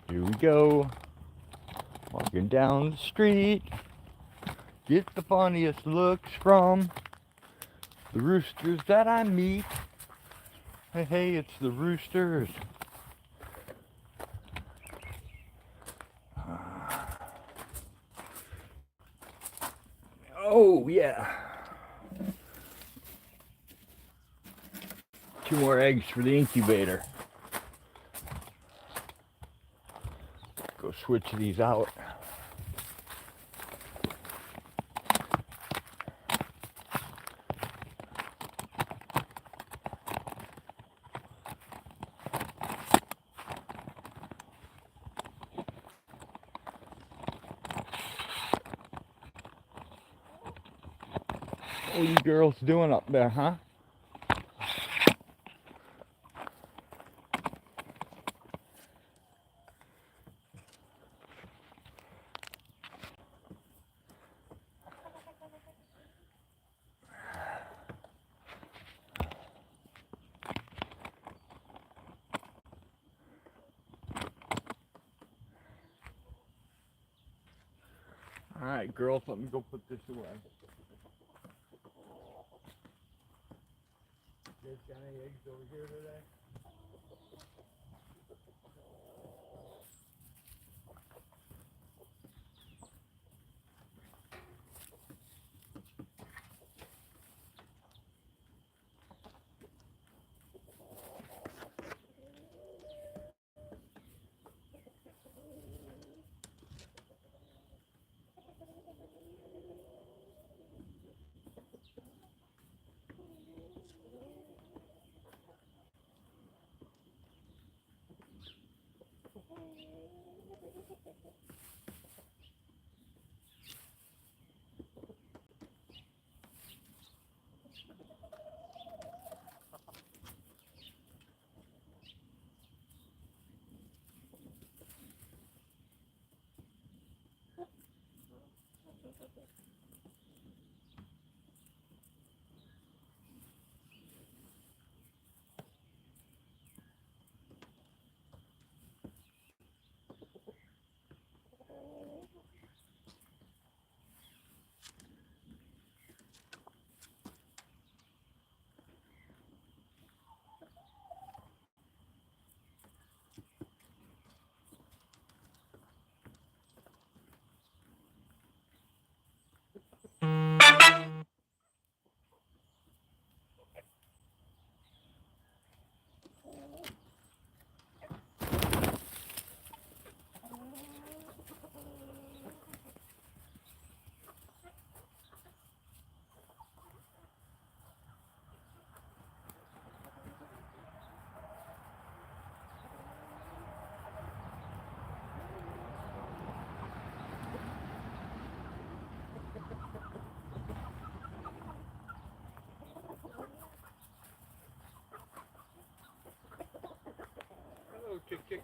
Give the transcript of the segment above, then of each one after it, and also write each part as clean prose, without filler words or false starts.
Here we go. Walking down the street. Get the funniest looks from the roosters that I meet. Hey, hey, it's the roosters. Oh, yeah. 2 more eggs for the incubator. Go switch these out. What are you girls doing up there, huh? Alright, girls, let me go put this away. You guys got any eggs over here today? Hello, chick chick.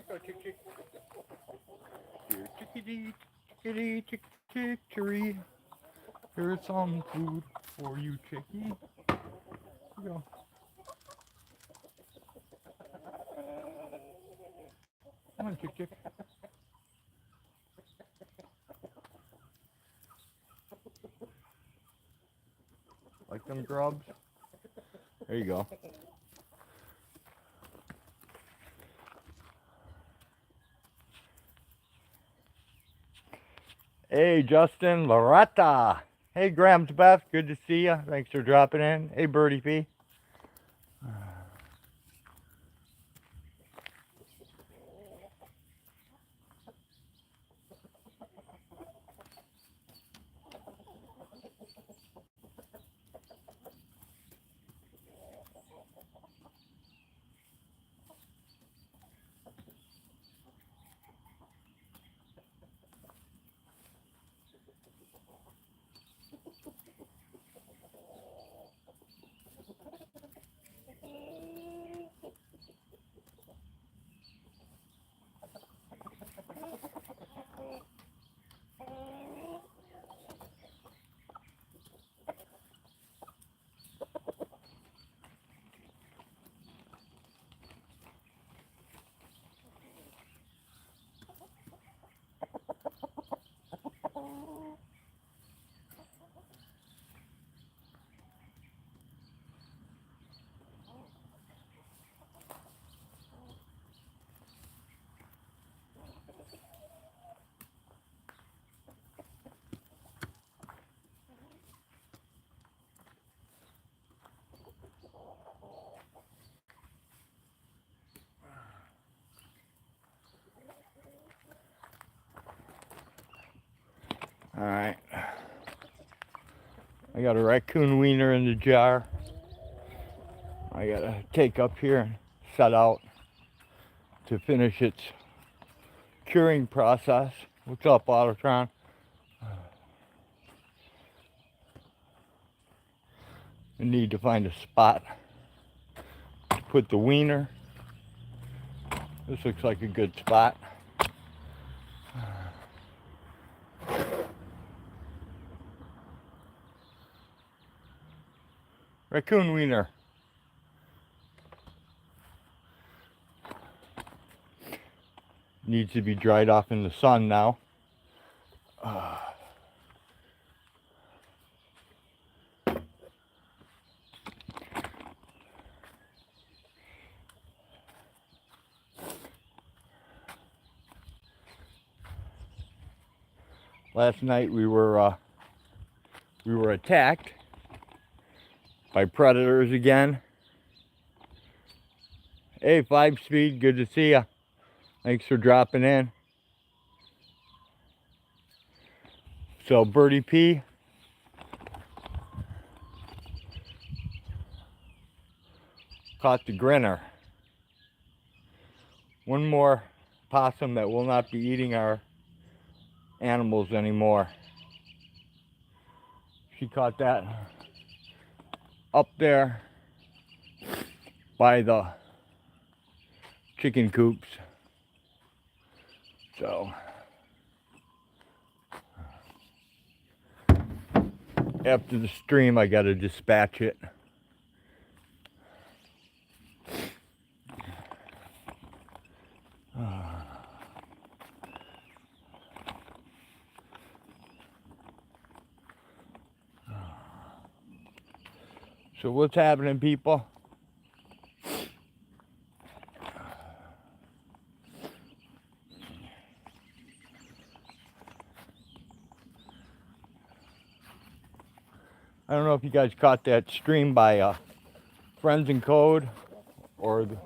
Go, chick chick. Here, chickadee, chickadee, chick chickery. Here's some food for you, chickie. Here you go. Come on, chick chick. Like them grubs? There you go. Hey, Justin Loretta. Hey, Grams Beth. Good to see you. Thanks for dropping in. Hey, Birdie P. Alright. I got a raccoon wiener in the jar. I gotta take up here and set out to finish its curing process. What's up, Autotron? I need to find a spot to put the wiener. This looks like a good spot. Raccoon wiener. Needs to be dried off in the sun now. Last night we were attacked by predators again. Hey, 5-speed, good to see ya. Thanks for dropping in. So Birdie P caught the grinner. One more possum that will not be eating our animals anymore. She caught that up there by the chicken coops. So after the stream I gotta dispatch it. So what's happening, people? I don't know if you guys caught that stream by Friends in Code or the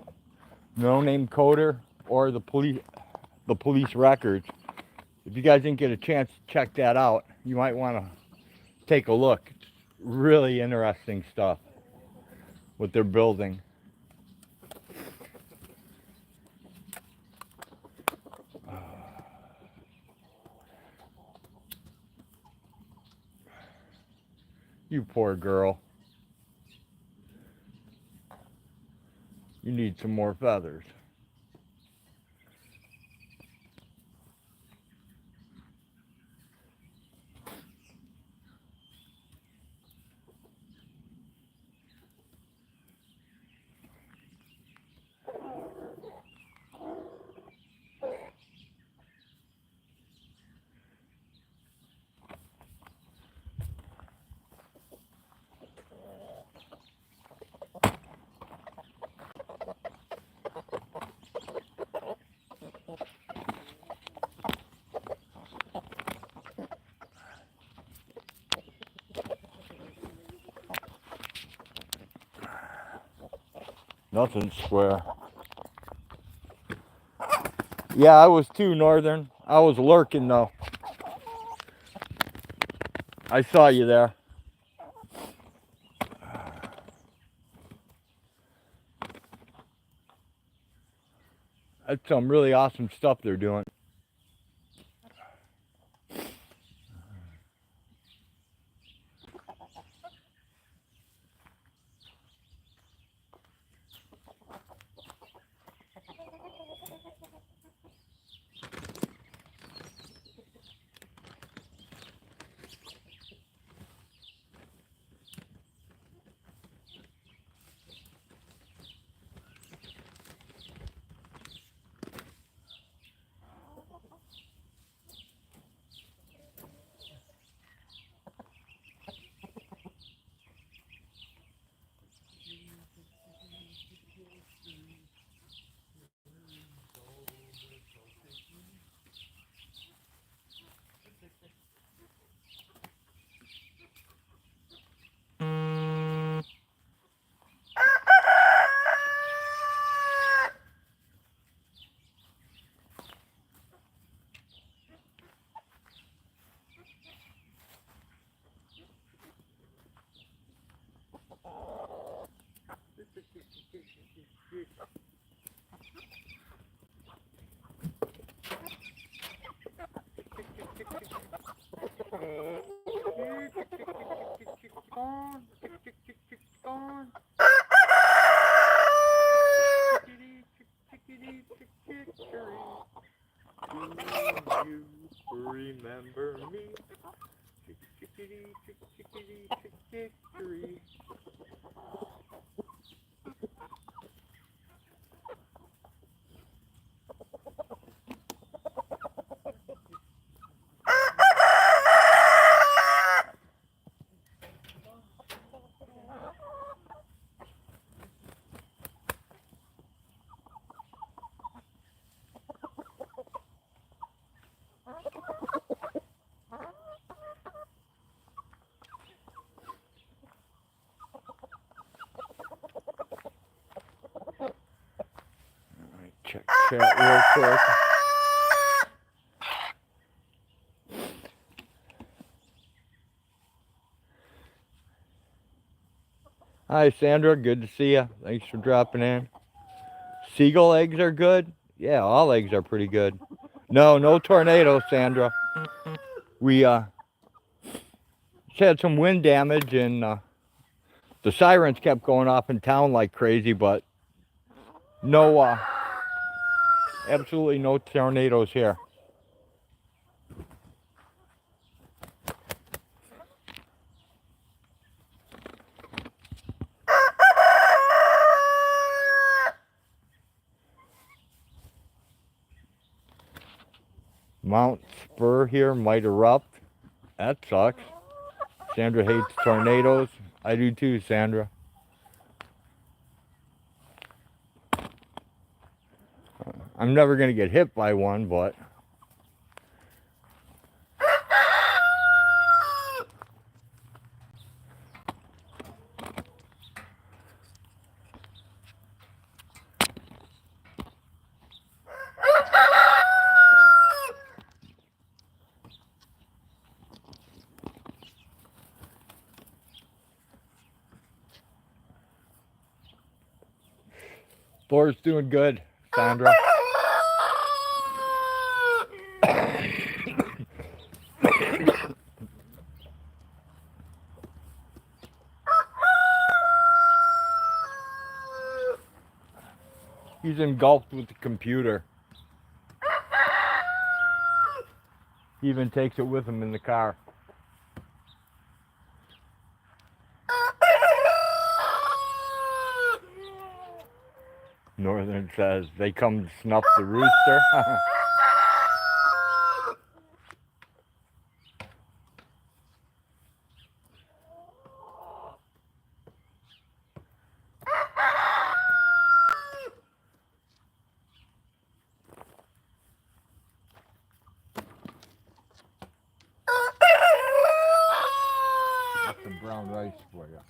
No Name Coder or the police records. If you guys didn't get a chance to check that out, you might want to take a look. It's really interesting stuff what they're building. You poor girl. You need some more feathers. Nothing square. Yeah, I was too, Northern. I was lurking though. I saw you there. That's some really awesome stuff they're doing. you remember me? Chickadee, chickadee, chickadee. Check chat real quick. Hi Sandra, good to see you. Thanks for dropping in. Seagull eggs are good? Yeah, all eggs are pretty good. No tornado, Sandra. We just had some wind damage and the sirens kept going off in town like crazy, but no, absolutely no tornadoes here. Mount Spur here might erupt. That sucks. Sandra hates tornadoes. I do too, Sandra. I'm never going to get hit by one, but... Thor's doing good, Sandra. He's engulfed with the computer. He even takes it with him in the car. Northern says they come to snuff the rooster. That's some brown rice for you.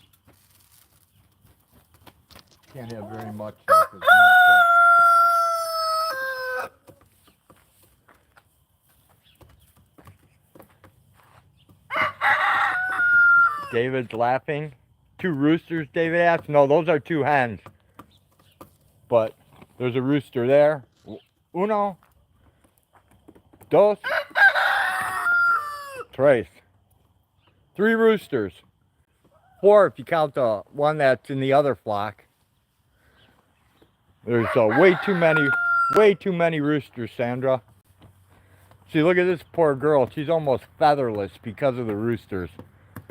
Can't have very much though, 'cause it's not cooked. David's laughing. 2 roosters, David asked? No, those are 2 hens. But there's a rooster there. Uno. Dos. Tres. 3 roosters. 4 if you count the one that's in the other flock. There's way too many roosters, Sandra. See, look at this poor girl. She's almost featherless because of the roosters.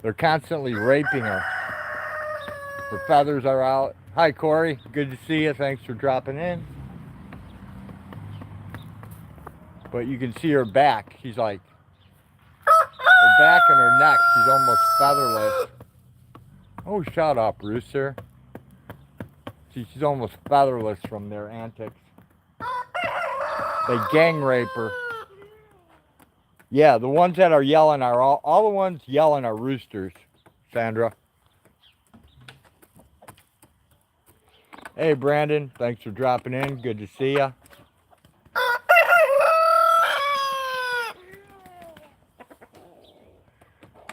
They're constantly raping her. Her feathers are out. Hi, Corey. Good to see you. Thanks for dropping in. But you can see her back. She's like, her back and her neck, she's almost featherless. Oh, shut up, rooster. See, she's almost featherless from their antics. They gang rape her. Yeah, the ones that are yelling are all the ones yelling are roosters, Sandra. Hey, Brandon. Thanks for dropping in. Good to see ya.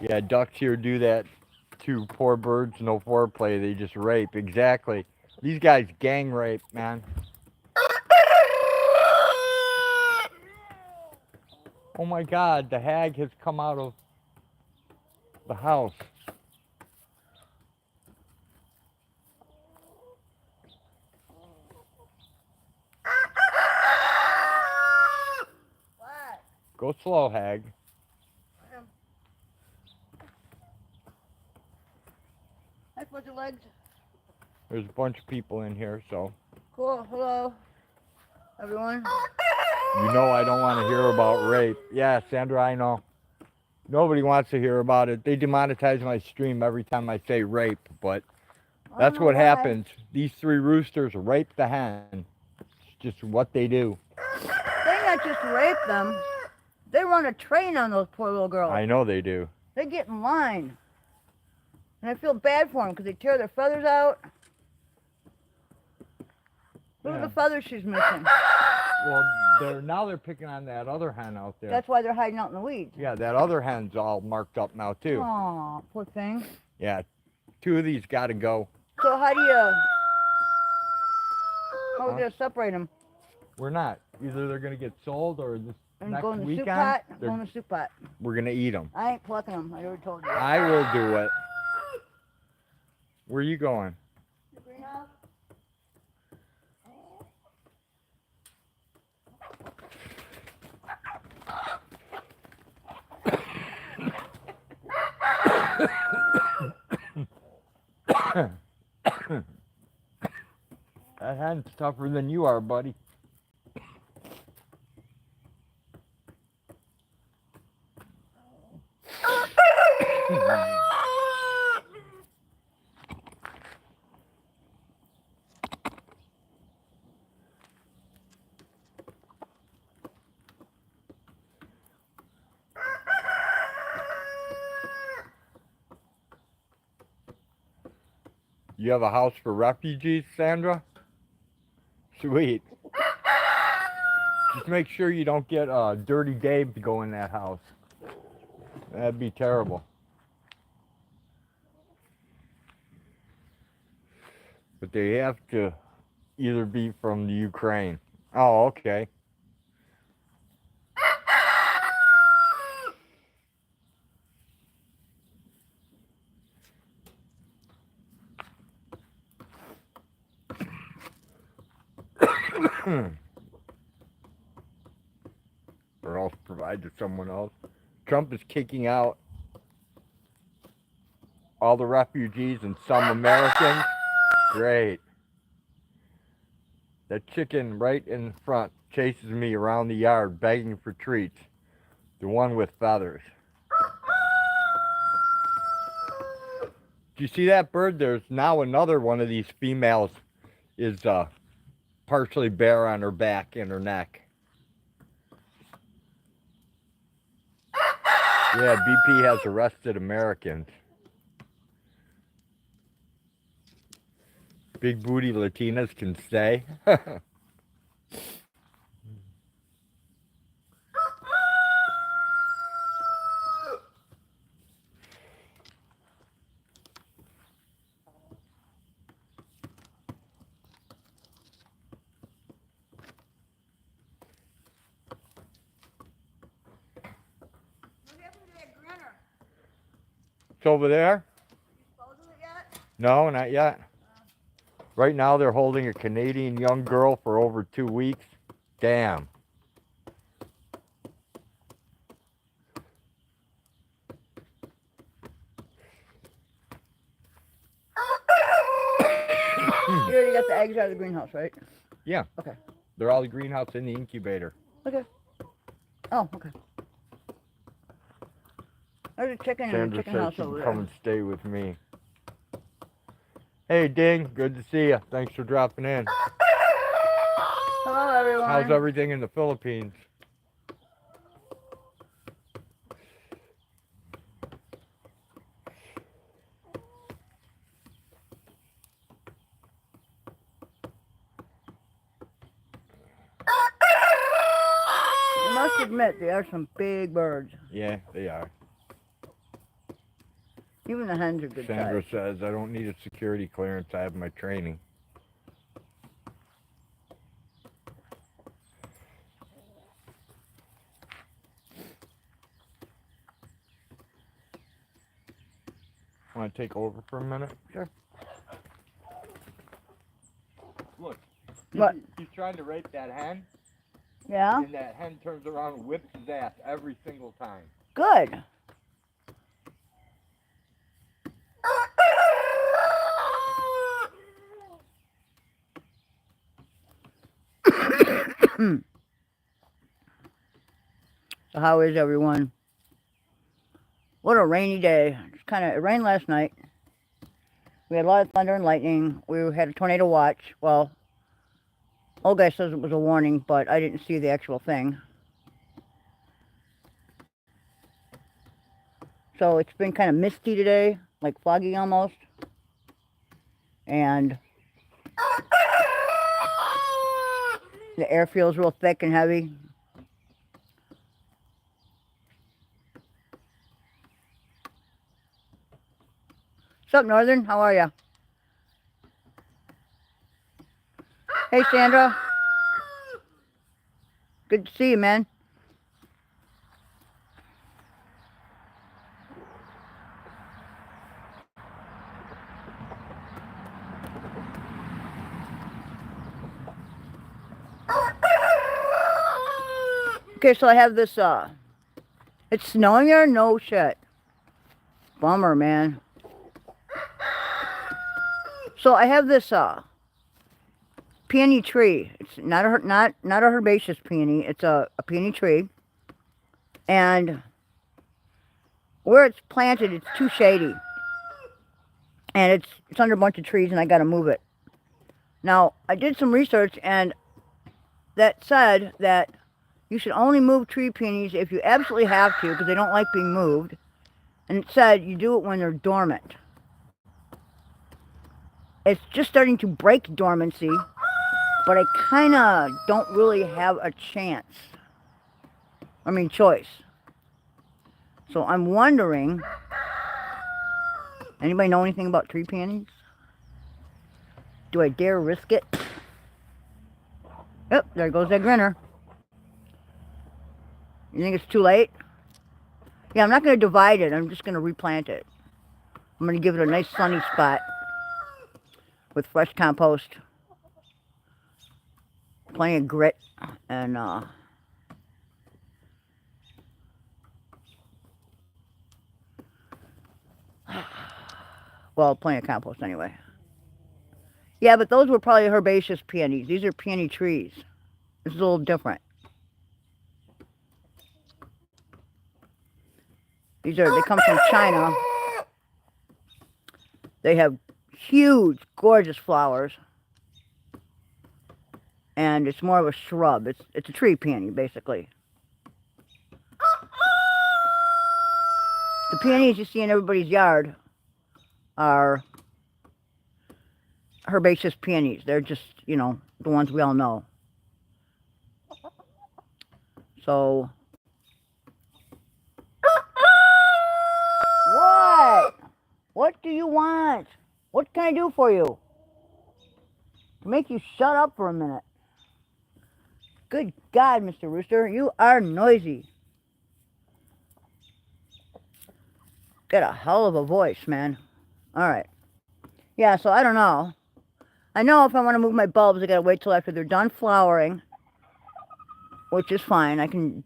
Yeah, ducks here do that to poor birds, no foreplay. They just rape. Exactly. These guys gang rape, man. Oh my God, the hag has come out of the house. What? Go slow, Hag. Hi, fuzzy legs. There's a bunch of people in here, so. Cool. Hello, everyone. You know I don't want to hear about rape. Yeah, Sandra, I know. Nobody wants to hear about it. They demonetize my stream every time I say rape, but that's what happens. These 3 roosters rape the hen. It's just what they do. They not just rape them. They run a train on those poor little girls. I know they do. They get in line. And I feel bad for them because they tear their feathers out. Look at the feathers she's missing. Well, now they're picking on that other hen out there. That's why they're hiding out in the weeds. Yeah, that other hen's all marked up now, too. Aw, poor thing. Yeah, 2 of these got to go. So how are we going to separate them? We're not. Either they're going to get sold or this next go in the weekend, soup pot? Go in the soup pot. we're going to eat them. I ain't plucking them. I already told you. I will do it. Where are you going? The greenhouse? That hen's tougher than you are, buddy. You have a house for refugees, Sandra? Sweet. Just make sure you don't get Dirty Dave to go in that house. That'd be terrible. But they have to either be from the Ukraine. Oh, okay. Or else provide to someone else. Trump is kicking out all the refugees and some Americans. Great. That chicken right in front chases me around the yard begging for treats. The one with feathers. Do you see that bird? There's now another one of these females is partially bare on her back and her neck. Yeah, BP has arrested Americans. Big booty Latinas can stay. It's over there? No, not yet. Right now they're holding a Canadian young girl for over 2 weeks. Damn. You already got the eggs out of the greenhouse, right? Yeah. Okay. They're all the greenhouse in the incubator. Okay. Oh, okay. There's a chicken in the chicken house over there. Come and stay with me. Hey, Ding. Good to see you. Thanks for dropping in. Hello, everyone. How's everything in the Philippines? I must admit, they are some big birds. Yeah, they are. Even the hens are good Sandra size. says, I don't need a security clearance. I have my training. Want to take over for a minute? Sure. Look. What? He's trying to rape that hen. Yeah? And that hen turns around and whips his ass every single time. Good. So how is everyone? What a rainy day. It rained last night. We had a lot of thunder and lightning. We had a tornado watch. Well, old guy says it was a warning, but I didn't see the actual thing. So it's been kind of misty today, like foggy almost. And the air feels real thick and heavy. What's up, Northern? How are ya? Hey, Sandra. Good to see you, man. Okay, so I have this, it's snowing here? No shit. Bummer, man. So I have this, peony tree. It's not a herbaceous peony. It's a peony tree. And where it's planted, it's too shady. And it's under a bunch of trees, and I gotta move it. Now, I did some research, and that said that you should only move tree peonies if you absolutely have to, because they don't like being moved. And it said you do it when they're dormant. It's just starting to break dormancy, but I kind of don't really have a chance. I mean, choice. So I'm wondering, anybody know anything about tree peonies? Do I dare risk it? Yep, there goes that grinner. You think it's too late? Yeah, I'm not going to divide it. I'm just going to replant it. I'm going to give it a nice sunny spot with fresh compost. Plenty of grit and well, plenty of compost anyway. Yeah, but those were probably herbaceous peonies. These are peony trees. This is a little different. They come from China. They have huge, gorgeous flowers. And it's more of a shrub. It's a tree peony, basically. The peonies you see in everybody's yard are herbaceous peonies. They're just, you know, the ones we all know. So... What? What do you want? What can I do for you? To make you shut up for a minute. Good God, Mr. Rooster, you are noisy. Got a hell of a voice, man. Alright. Yeah, so I don't know. I know if I want to move my bulbs, I gotta wait till after they're done flowering. Which is fine. I can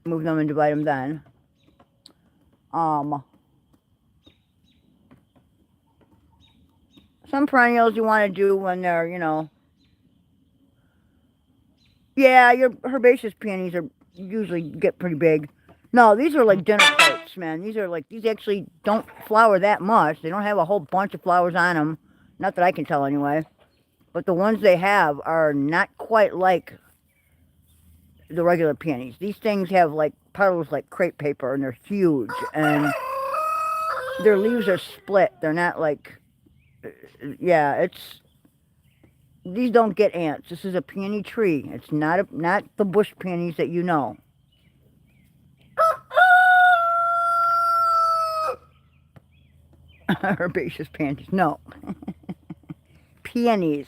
move them and divide them then. Some perennials you want to do when they're, you know... Yeah, your herbaceous peonies are usually get pretty big. No, these are like dinner plates, man. These actually don't flower that much. They don't have a whole bunch of flowers on them. Not that I can tell anyway. But the ones they have are not quite like the regular peonies. These things have like petals like crepe paper, and they're huge. And their leaves are split. They're not like... Yeah, these don't get ants. This is a peony tree. It's not the bush peonies that you know. Herbaceous peonies. No. Peonies.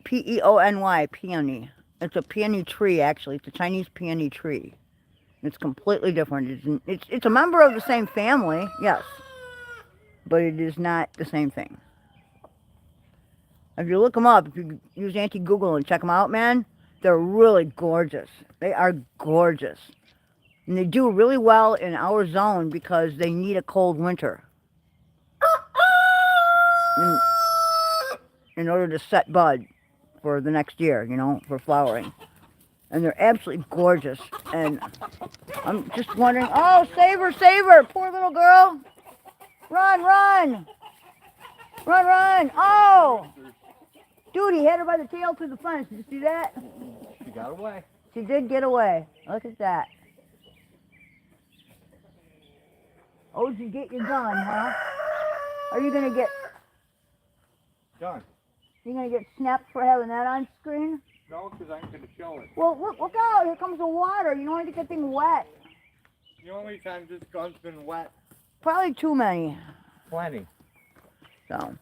P-E-O-N-Y, peony. It's a peony tree, actually. It's a Chinese peony tree. It's completely different. It's a member of the same family, yes. But it is not the same thing. If you look them up, if you use anti-Google and check them out, man, They're really gorgeous. They are gorgeous. And they do really well in our zone because they need a cold winter in order to set bud for the next year, you know, for flowering. And they're absolutely gorgeous. And I'm just wondering, oh, save her, save her, poor little girl. Run, run. Run, run. Oh. Dude, he had her by the tail through the fence. Did you see that? She got away. She did get away. Look at that. Oh, did you get your gun, huh? Are you going to get... Done. You going to get snapped for having that on screen? No, because I'm going to show it. Well, look out. Here comes the water. You don't want to get that thing wet. The only time this gun's been wet. Probably too many. Plenty. So...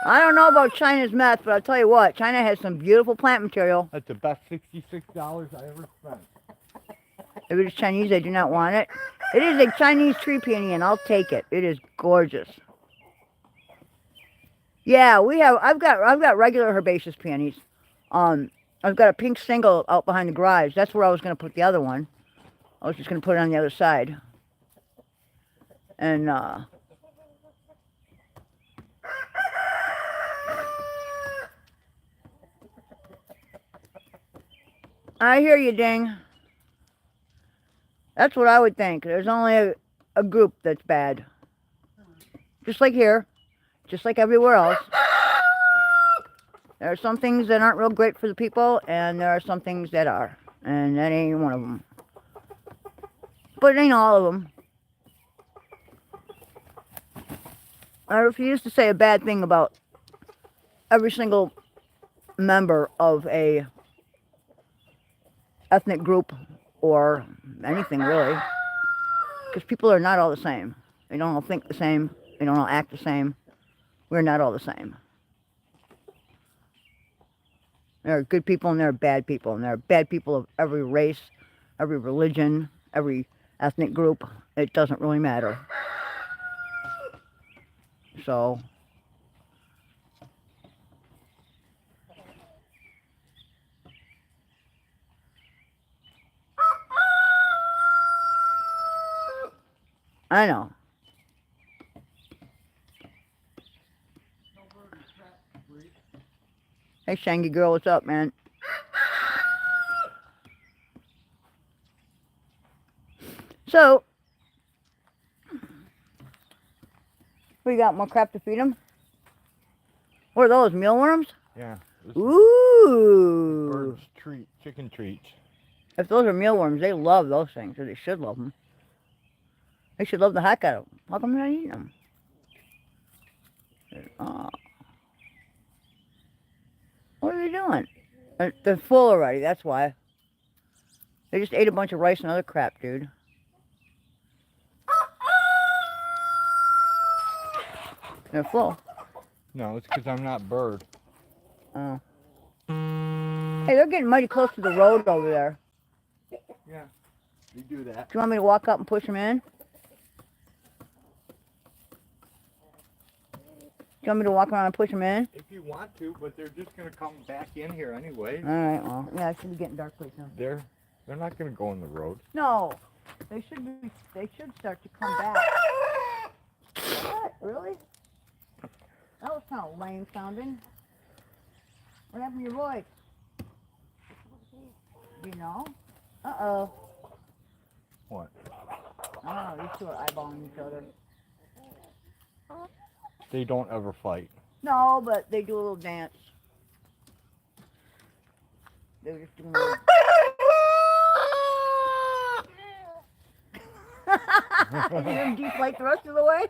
I don't know about China's meth, but I'll tell you what, China has some beautiful plant material. That's the best $66 I ever spent. If it is Chinese, I do not want it. It is a Chinese tree peony, and I'll take it. It is gorgeous. Yeah, I've got regular herbaceous peonies. I've got a pink single out behind the garage. That's where I was going to put the other one. I was just going to put it on the other side. And I hear you, Ding. That's what I would think. There's only a group that's bad. Just like here. Just like everywhere else. There are some things that aren't real great for the people, and there are some things that are. And that ain't one of them. But it ain't all of them. I refuse to say a bad thing about every single member of a ethnic group or anything really, because people are not all the same. They don't all think the same. They don't all act the same. We're not all the same. There are good people and there are bad people, and there are bad people of every race, every religion, every ethnic group. It doesn't really matter. So I know. Hey, Shangy girl, what's up, man? So, we got more crap to feed them. What are those, mealworms? Yeah. Ooh. Birds treat, chicken treats. If those are mealworms, they love those things, or they should love them. They should love the heck out of them. How come they're not eating them? What are they doing? They're full already, that's why. They just ate a bunch of rice and other crap, dude. They're full. No, it's because I'm not bird. Oh. Hey, they're getting mighty close to the road over there. Yeah, you do that. Do you want me to walk up and push them in? Do you want me to walk around and push them in? If you want to, but they're just going to come back in here anyway. Alright, well, yeah, it should be getting dark pretty soon. They're not going to go in the road. No, they should start to come back. What? Really? That was kind of lame sounding. What happened to your voice? Do you know? Uh-oh. What? Oh, these two are eyeballing each other. They don't ever fight. No, but they do a little dance. They're just doing a little... You didn't deflate the rest of the way?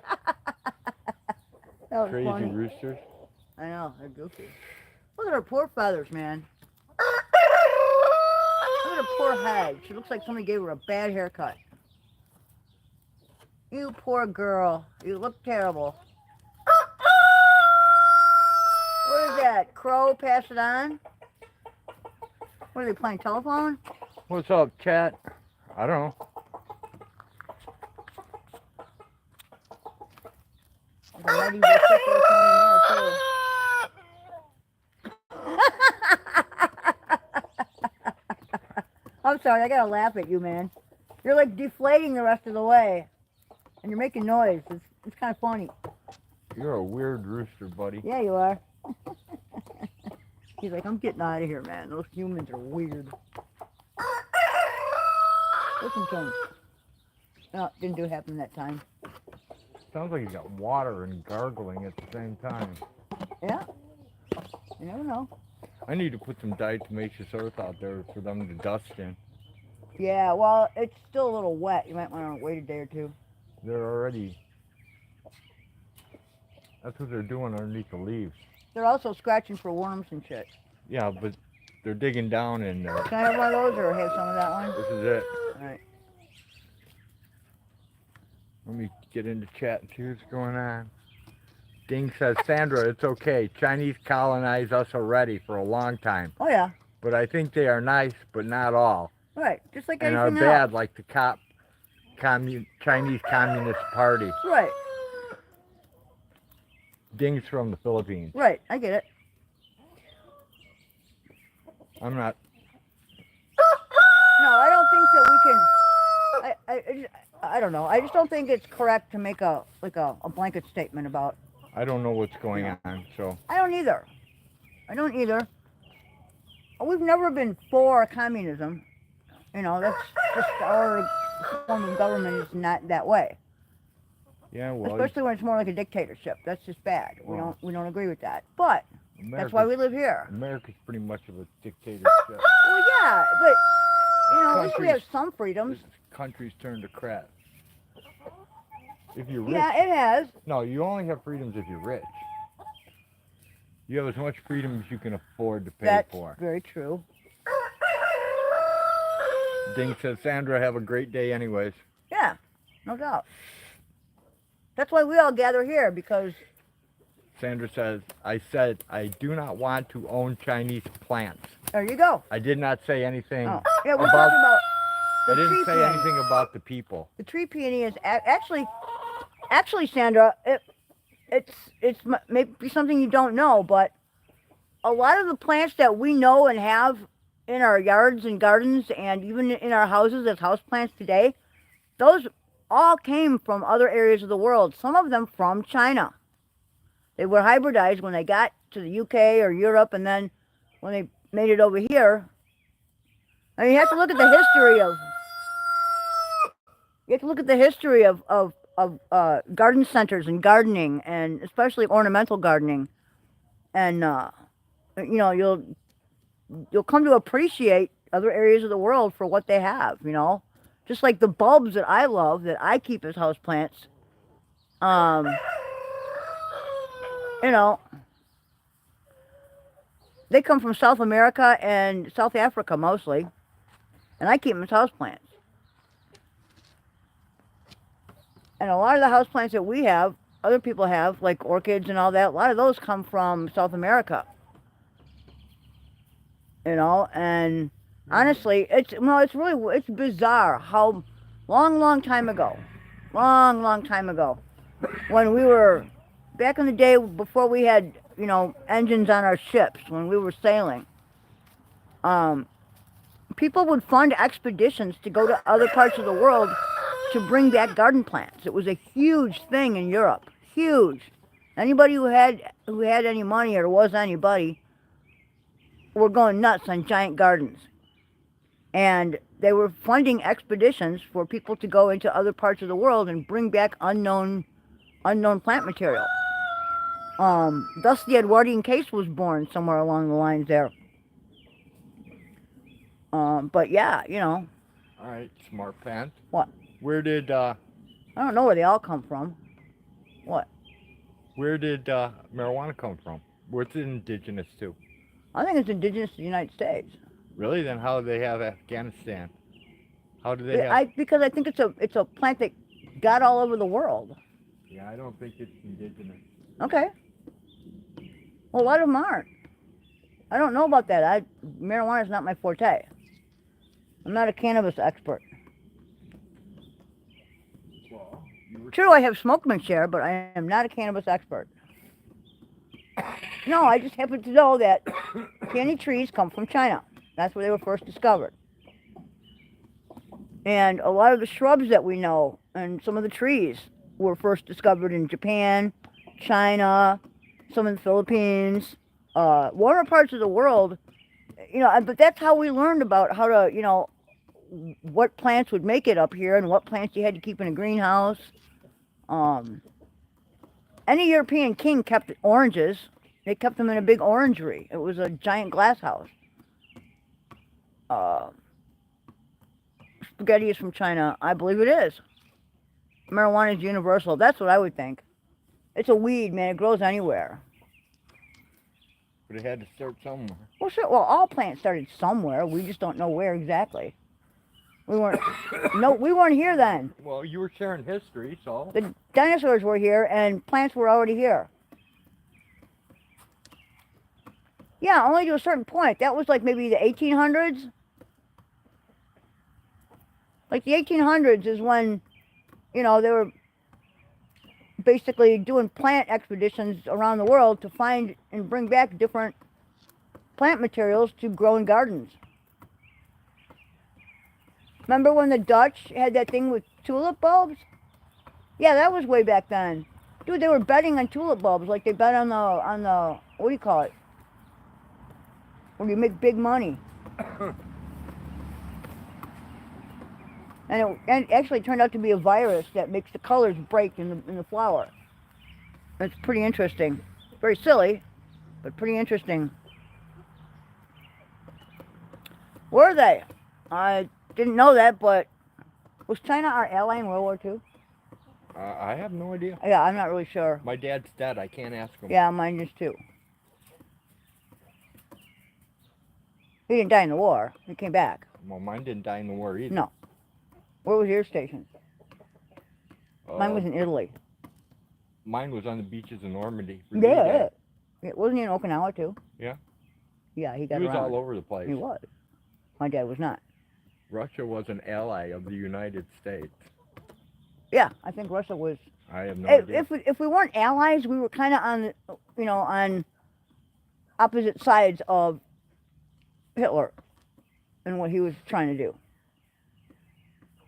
That was Crazy funny. roosters. I know, they're goofy. Look at her poor feathers, man. Look at her poor head. She looks like somebody gave her a bad haircut. You poor girl. You look terrible. What is that? Crow, pass it on? What are they playing, telephone? What's up, chat? I don't know. There might even be a separate one in there, too. sorry. I gotta laugh at you, man. You're like deflating the rest of the way, and you're making noise. It's kind of funny. You're a weird rooster, buddy. Yeah, you are. He's like, I'm getting out of here, man. Those humans are weird. Listen to him. No, didn't do happen that time. Sounds like he's got water and gargling at the same time. Yeah. You never know. I need to put some diatomaceous earth out there for them to dust in. Yeah, well, it's still a little wet. You might want to wait a day or two. They're already... That's what they're doing underneath the leaves. They're also scratching for worms and shit. Yeah, but they're digging down and... Can I have one of those or have some of that one? This is it. All right. Let me get into chat and see what's going on. Ding says, Sandra, it's okay. Chinese colonized us already for a long time. Oh, yeah. But I think they are nice, but not all. Right, just like And are anything bad else. like the Chinese Communist Party. Right, Ding's from the Philippines. right. I get it. I'm not... No, I don't think that we can... I don't know. I just don't think it's correct to make a blanket statement about... I don't know what's going on, so... I don't either. I don't either. We've never been for communism. You know, that's just our form of government is not that way. Yeah, well... Especially when it's more like a dictatorship. That's just bad. Well, We don't agree with that. But that's why we live here. America's pretty much of a dictatorship. Well, yeah, but you know, at least we have Countries- some freedoms. This country's turned to crap. If you're rich... Yeah, it has. No, you only have freedoms if you're rich. You have as much freedom as you can afford to pay That's for. very true. Ding says, Sandra, have a great day anyways. Yeah, no doubt. That's why we all gather here, because Sandra says, I said I do not want to own Chinese plants. there you go. I did not say anything Oh, yeah, we're about... talking about I the didn't tree say peony. anything about the people. The tree peony is actually, Sandra, it's maybe something you don't know, but a lot of the plants that we know and have in our yards and gardens and even in our houses as houseplants today, those all came from other areas of the world, some of them from China. They were hybridized when they got to the UK or Europe, and then when they made it over here. I mean, you have to look at the history of... You have to look at the history of garden centers and gardening, and especially ornamental gardening. And, you know, you'll come to appreciate other areas of the world for what they have, you know. Just like the bulbs that I love, that I keep as houseplants. You know, they come from South America and South Africa mostly. And I keep them as houseplants. And a lot of the houseplants that we have, other people have, like orchids and all that, a lot of those come from South America. You know, and honestly, it's bizarre how long time ago, when we were, back in the day before we had, you know, engines on our ships, when we were sailing, people would fund expeditions to go to other parts of the world to bring back garden plants. It was a huge thing in Europe. Huge. Anybody who had any money, or was anybody, were going nuts on giant gardens. And they were funding expeditions for people to go into other parts of the world and bring back unknown plant material. Thus the Edwardian case was born somewhere along the lines there. But yeah, you know. All right, smart pants. What? Where did I don't know where they all come from. What? Where did marijuana come from? Where's it indigenous to? I think it's indigenous to the United States. Really? Then how do they have Afghanistan? How do they have... Because I think it's a plant that got all over the world. Yeah, I don't think it's indigenous. Okay. Well, a lot of them aren't. I don't know about that. Marijuana is not my forte. I'm not a cannabis expert. Well, True, I have smoked my share, but I am not a cannabis expert. No, I just happen to know that candy trees come from China. That's where they were first discovered. And a lot of the shrubs that we know and some of the trees were first discovered in Japan, China, some in the Philippines, warmer parts of the world. You know, but that's how we learned about how to, you know, what plants would make it up here and what plants you had to keep in a greenhouse. Any European king kept oranges. They kept them in a big orangery. It was a giant glass house. Spaghetti is from China. I believe it is. Marijuana is universal. That's what I would think. It's a weed, man. It grows anywhere. But it had to start somewhere. Well, sure. Well, all plants started somewhere. We just don't know where exactly. We weren't. No, we weren't here then. Well, you were sharing history, so. The dinosaurs were here, and plants were already here. Yeah, only to a certain point. That was like maybe the 1800s. Like the 1800s is when, you know, they were basically doing plant expeditions around the world to find and bring back different plant materials to grow in gardens. Remember when the Dutch had that thing with tulip bulbs? Yeah, that was way back then. Dude, they were betting on tulip bulbs like they bet on the what do you call it? When you make big money. And it actually turned out to be a virus that makes the colors break in the flower. It's pretty interesting. Very silly, but pretty interesting. Were they? I didn't know that, but was China our ally in World War II? I have no idea. Yeah, I'm not really sure. My dad's dead. I can't ask him. Yeah, mine is too. He didn't die in the war. He came back. Well, mine didn't die in the war either. No. Where was your station? Mine was in Italy. Mine was on the beaches of Normandy. Yeah. Wasn't he in Okinawa too? Yeah. Yeah, he got He was around. all over the place. He was. My dad was not. Russia was an ally of the United States. Yeah, I think Russia was. I have no idea. If we weren't allies, we were kind of on, you know, on opposite sides of Hitler and what he was trying to do.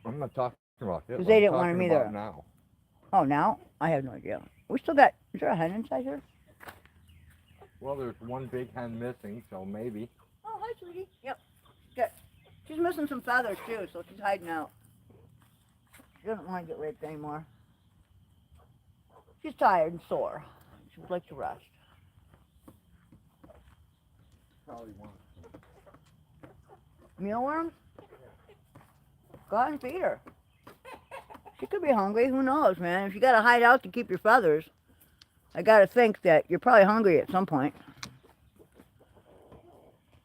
I'm not talking about Hitler. They didn't I'm want him talking either. about now. Oh, now? I have no idea. We still got, is there a hen inside here? Well, there's one big hen missing, so maybe. Oh, hi, sweetie. Yep. Good. She's missing some feathers, too, so she's hiding out. She doesn't want to get raped anymore. She's tired and sore. She would like to rest. Probably wants. Mealworms? Go out and feed her. She could be hungry. Who knows, man? If you got to hide out to keep your feathers, I got to think that you're probably hungry at some point.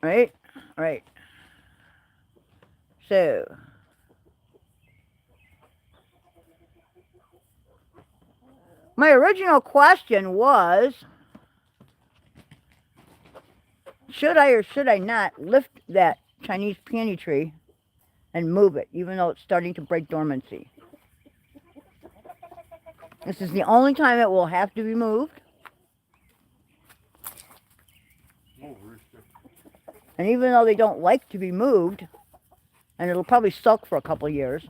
Right? Right. So, my original question was, should I or should I not lift that Chinese peony tree and move it, even though it's starting to break dormancy? This is the only time it will have to be moved. And even though they don't like to be moved, and it'll probably suck for a couple of years,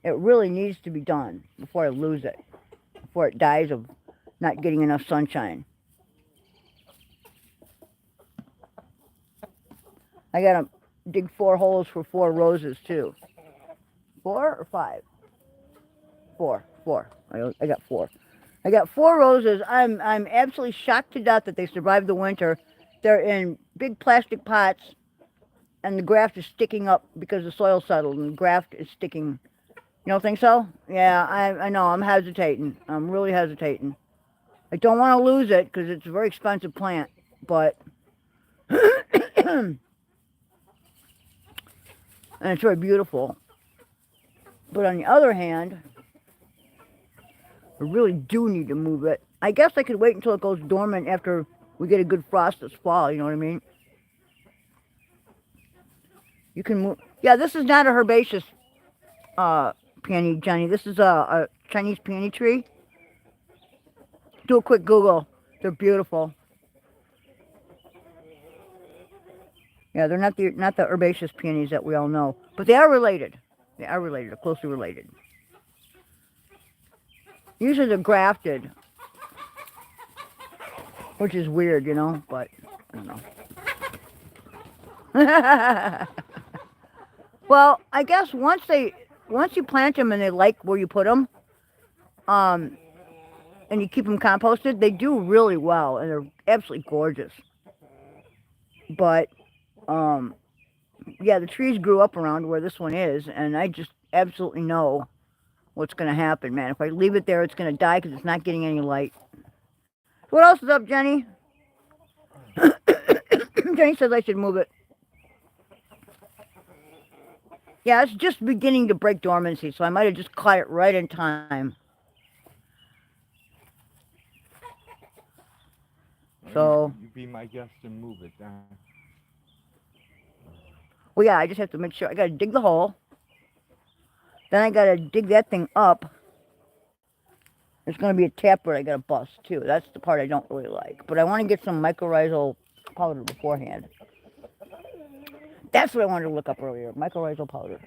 it really needs to be done before I lose it, before it dies of not getting enough sunshine. I gotta dig 4 holes for 4 roses too. 4 or 5? 4. I got 4. I got 4 roses. I'm absolutely shocked to death that they survived the winter. They're in big plastic pots, and the graft is sticking up because the soil settled, and the graft is sticking. You don't think so? Yeah, I know. I'm hesitating. I'm really hesitating. I don't want to lose it because it's a very expensive plant, but and it's very beautiful. But on the other hand, I really do need to move it. I guess I could wait until it goes dormant after we get a good frost this fall, you know what I mean? You can move. Yeah, this is not a herbaceous peony, Johnny. This is a Chinese peony tree. Do a quick Google. They're beautiful. Yeah, they're not the herbaceous peonies that we all know, but they are related. They are related, closely related. Usually they're grafted, which is weird, you know, but I don't know. Well, I guess once you plant them and they like where you put them, and you keep them composted, they do really well and they're absolutely gorgeous. But yeah, the trees grew up around where this one is, and I just absolutely know what's going to happen, man. If I leave it there, it's going to die because it's not getting any light. What else is up, Jenny? Jenny says I should move it. Yeah, it's just beginning to break dormancy, so I might have just caught it right in time. So you be my guest and move it down. Well, yeah, I just have to make sure. I got to dig the hole. Then I got to dig that thing up. There's going to be a taproot I got to bust, too. That's the part I don't really like. But I want to get some mycorrhizal powder beforehand. That's what I wanted to look up earlier. Mycorrhizal powder.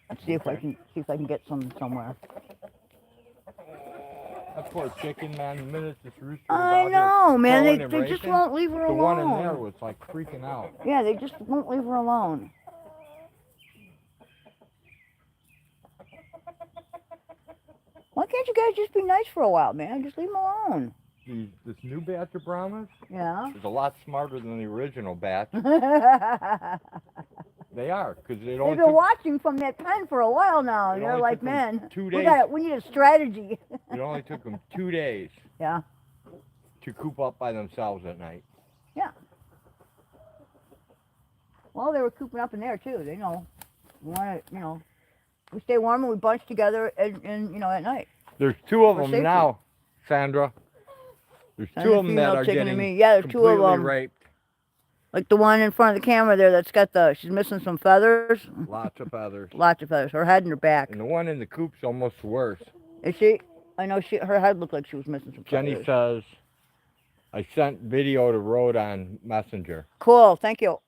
Let's see if I can get some somewhere. That poor chicken, man. The minute this rooster I know, man. They just won't leave her alone. The one in there was like freaking out. Yeah, they just won't leave her alone. Why can't you guys just be nice for a while, man? Just leave them alone. This new batch of Brahmas? Yeah. Is a lot smarter than the original batch. They are, because they've been watching from that pen for a while now, and they're like, man, 2 days. we need a strategy. It only took them 2 days. Yeah. To coop up by themselves at night. Yeah. Well, they were cooping up in there too. They know. We want to, we stay warm and we bunch together, and at night. There's 2 of them now, Sandra. There's 2 of them that are getting there's 2 of them. Raped. Like the one in front of the camera there that's got she's missing some feathers. Lots of feathers. Lots of feathers. Her head and her back. And the one in the coop's almost worse. Is she? I know her head looked like she was missing some feathers. Jenny says, I sent video to Rode on Messenger. Cool, thank you.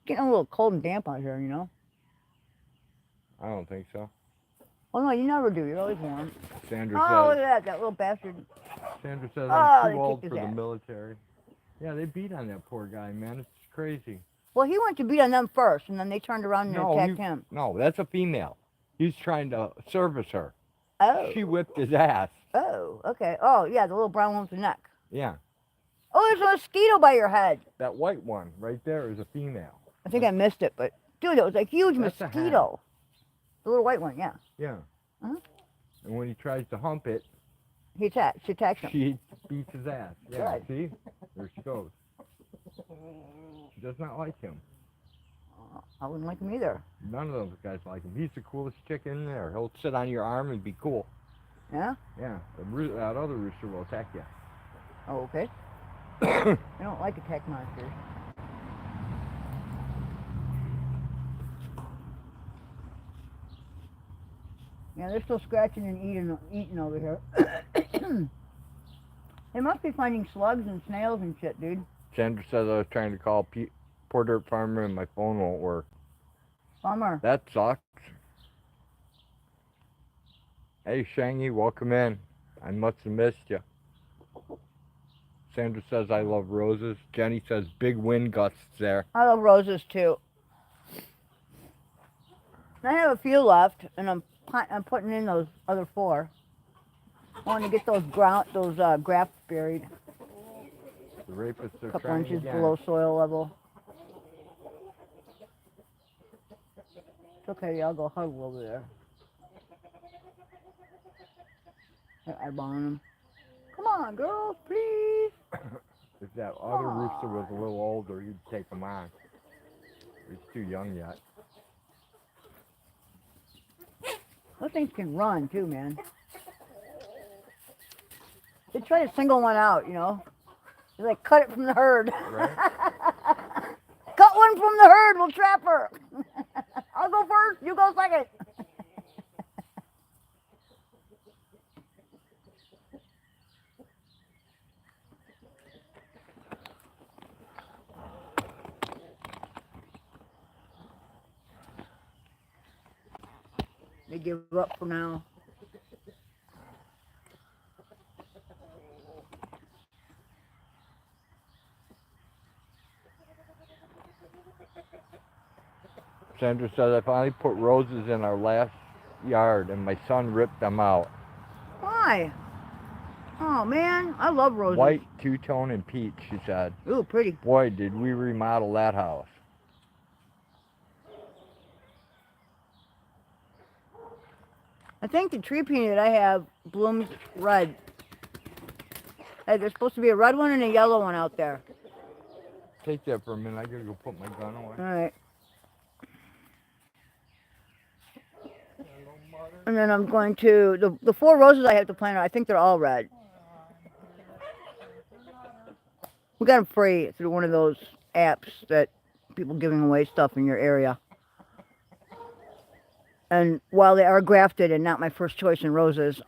Getting a little cold and damp out here, I don't think so. Oh, no, you never do. You're always warm. Sandra look says, at that little bastard. Sandra says, I'm too old kicked for his the ass. military. Yeah, they beat on that poor guy, man. It's crazy. Well, he went to beat on them first, and then they turned around and attacked him. No, that's a female. He's trying to service her. Oh. She whipped his ass. Oh, okay. Oh, yeah, the little brown one with the neck. Yeah. Oh, there's a mosquito by your head. That white one right there is a female. I think I missed it, but, dude, it was a huge That's mosquito. The little white one, yeah. Yeah. Uh-huh. And when he tries to hump it, she attacks him. she beats his ass. Yeah, Good. see? There she goes. She does not like him. I wouldn't like him either. None of those guys like him. He's the coolest chick in there. He'll sit on your arm and be cool. Yeah? Yeah. That other rooster will attack you. Oh, okay. I don't like attack monsters. Yeah, they're still scratching and eating over here. They must be finding slugs and snails and shit, dude. Sandra says I was trying to call Poor Dirt Farmer and my phone won't work. Bummer. That sucks. Hey, Shangy, welcome in. I must have missed you. Sandra says I love roses. Jenny says big wind gusts there. I love roses too. I have a few left, and I'm putting in those other 4. I want to get those grafts buried. The rapists are A couple trying inches again. below soil level. It's okay, I'll go huddle over there. They're eyeballing them. Come on, girls, please. If that other rooster was a little older, you'd take him on. He's too young yet. Those things can run too, man. They try to single one out, They like cut it from the herd. Right? Cut one from the herd, we'll trap her. I'll go first, you go second. They give up for now. Sandra says, I finally put roses in our last yard and my son ripped them out. Why? Oh man, I love roses. White, two-tone, and peach, she said. Ooh, pretty. Boy, did we remodel that house. I think the tree peony that I have blooms red. Hey, there's supposed to be a red one and a yellow one out there. Take that for a minute. I gotta go put my gun away. All right. And then I'm going to, the 4 roses I have to plant, I think they're all red. We got them free through one of those apps that people giving away stuff in your area. And while they are grafted and not my first choice in roses,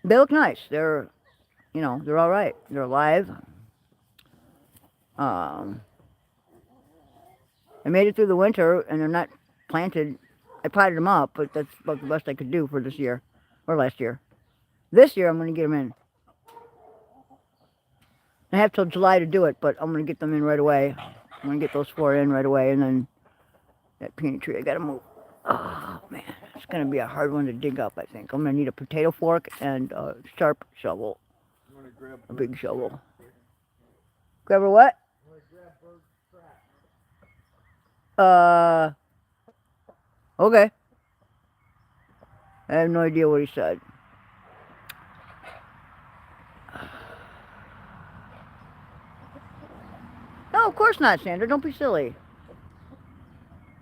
they look nice. They're, you know, they're all right. They're alive. I made it through the winter and they're not planted. I potted them up, but that's about the best I could do for this year, or last year. This year I'm going to get them in. I have till July to do it, but I'm going to get them in right away. I'm going to get those 4 in right away, and then that peony tree I got to move. Oh man, it's going to be a hard one to dig up, I think. I'm going to need a potato fork and a sharp shovel. You wanna grab A big shovel. Grab her what? You wanna grab Bird's trap? Okay. I have no idea what he said. No, of course not, Sandra. Don't be silly.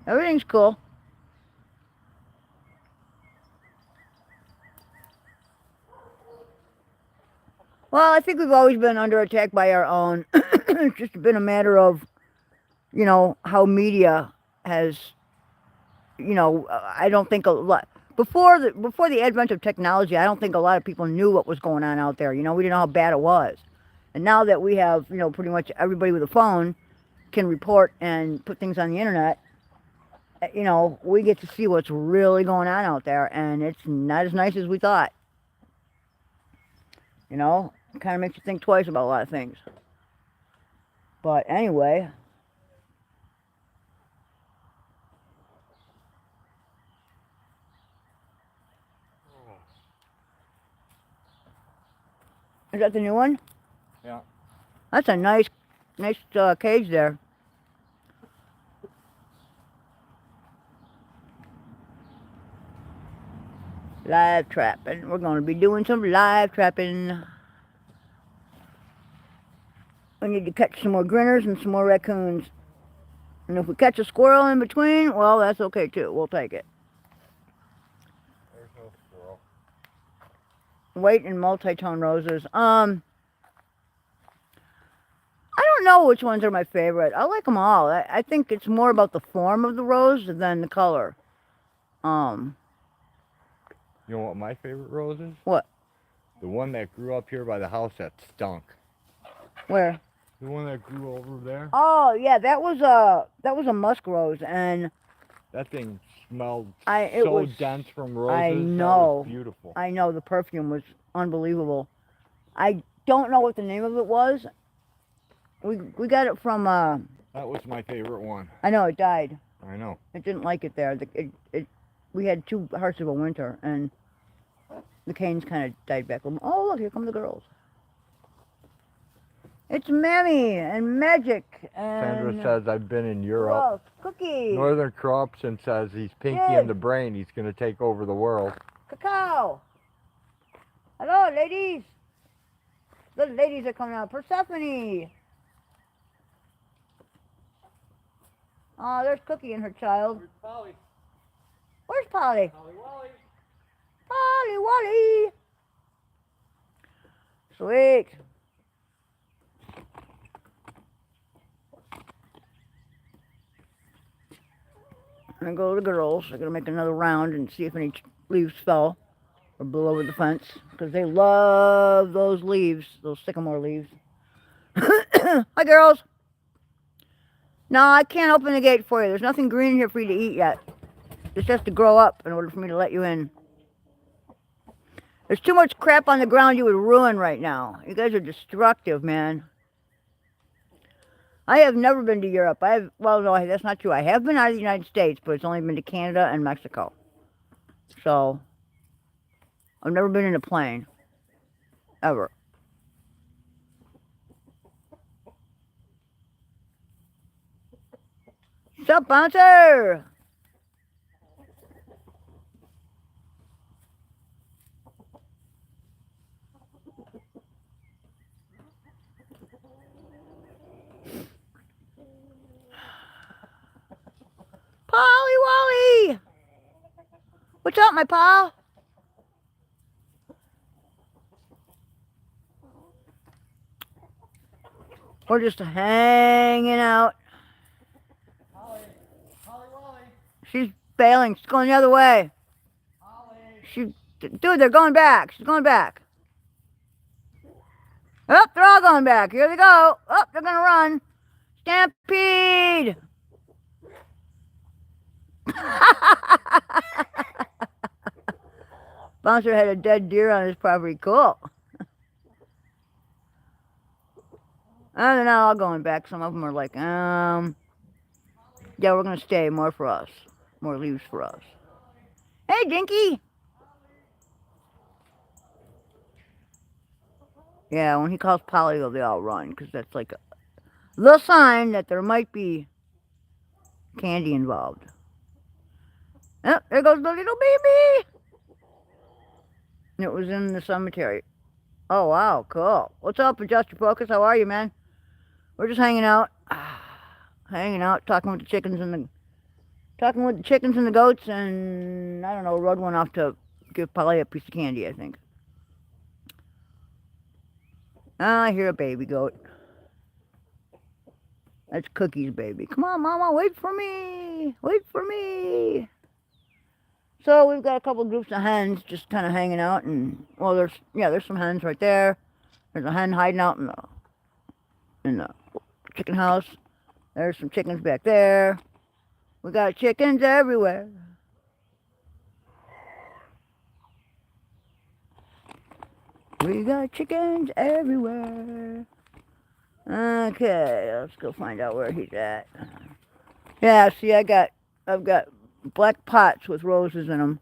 Everything's cool. Well, I think we've always been under attack by our own. It's just been a matter of, you know, how media has, you know, I don't think a lot, before the advent of technology, I don't think a lot of people knew what was going on out there. You know, we didn't know how bad it was. And now that we have, you know, pretty much everybody with a phone can report and put things on the internet, you know, we get to see what's really going on out there, and it's not as nice as we thought. You know, it kind of makes you think twice about a lot of things. But anyway, is that the new one? Yeah. That's a nice cage there. Live trapping. We're going to be doing some live trapping. We need to catch some more grinners and some more raccoons. And if we catch a squirrel in between, well, that's okay too. We'll take it. There's no squirrel. White and multi-tone roses. I don't know which ones are my favorite. I like them all. I think it's more about the form of the rose than the color. You know what my favorite rose is? What? The one that grew up here by the house that stunk. Where? The one that grew over there. Oh yeah, that was a musk rose, and That thing smelled it so was dense from roses. I That know. was beautiful. I know, the perfume was unbelievable. I don't know what the name of it was. We got it from That was my favorite one. I know it died. I know. It didn't like it there. We had too harsh of a winter, and the canes kind of died back. Oh look, here come the girls. It's Mammy and Magic and Sandra says I've been in Europe. oh, Cookie, Northern Corruption says he's pinky Yes. in the brain. He's going to take over the world. Cacao. Hello, ladies. The ladies are coming out. Persephone. Oh, there's Cookie and her child. Where's Polly? Where's Polly? Polly Wally. Polly Wally. Sweet. I'm gonna go to the girls. I'm gonna make another round and see if any leaves fell or blew over the fence, because they love those leaves, those sycamore leaves. Hi, girls. No, I can't open the gate for you. There's nothing green here for you to eat yet. This has to grow up in order for me to let you in. There's too much crap on the ground you would ruin right now. You guys are destructive, man. I have never been to Europe. Well, no, that's not true. I have been out of the United States, but it's only been to Canada and Mexico. So, I've never been in a plane. Ever. Sup, bouncer? Polly Wally! What's up, my pal? We're just hanging out. Polly Wally. She's bailing. She's going the other way. Dude, they're going back. She's going back. Oh, they're all going back. Here they go. Oh, they're going to run. Stampede! Bouncer had a dead deer on his property. Cool. And they're not all going back. Some of them are like, yeah, we're going to stay. More for us. More leaves for us. Hey, Dinky! Yeah, when he calls Polly, they all run, because that's like the sign that there might be candy involved. Oh, there goes the little baby! It was in the cemetery. Oh, wow, cool. What's up, Adjust Your Focus? How are you, man? We're just hanging out. Hanging out, talking with the chickens and the goats, and, I don't know, rode one off to give Polly a piece of candy, I think. I hear a baby goat. That's Cookie's baby. Come on, Mama, wait for me. Wait for me. So we've got a couple of groups of hens just kind of hanging out, and well, there's some hens right there. There's a hen hiding out in the chicken house. There's some chickens back there. We got chickens everywhere. We got chickens everywhere. Okay, let's go find out where he's at. Yeah, see, I've got black pots with roses in them.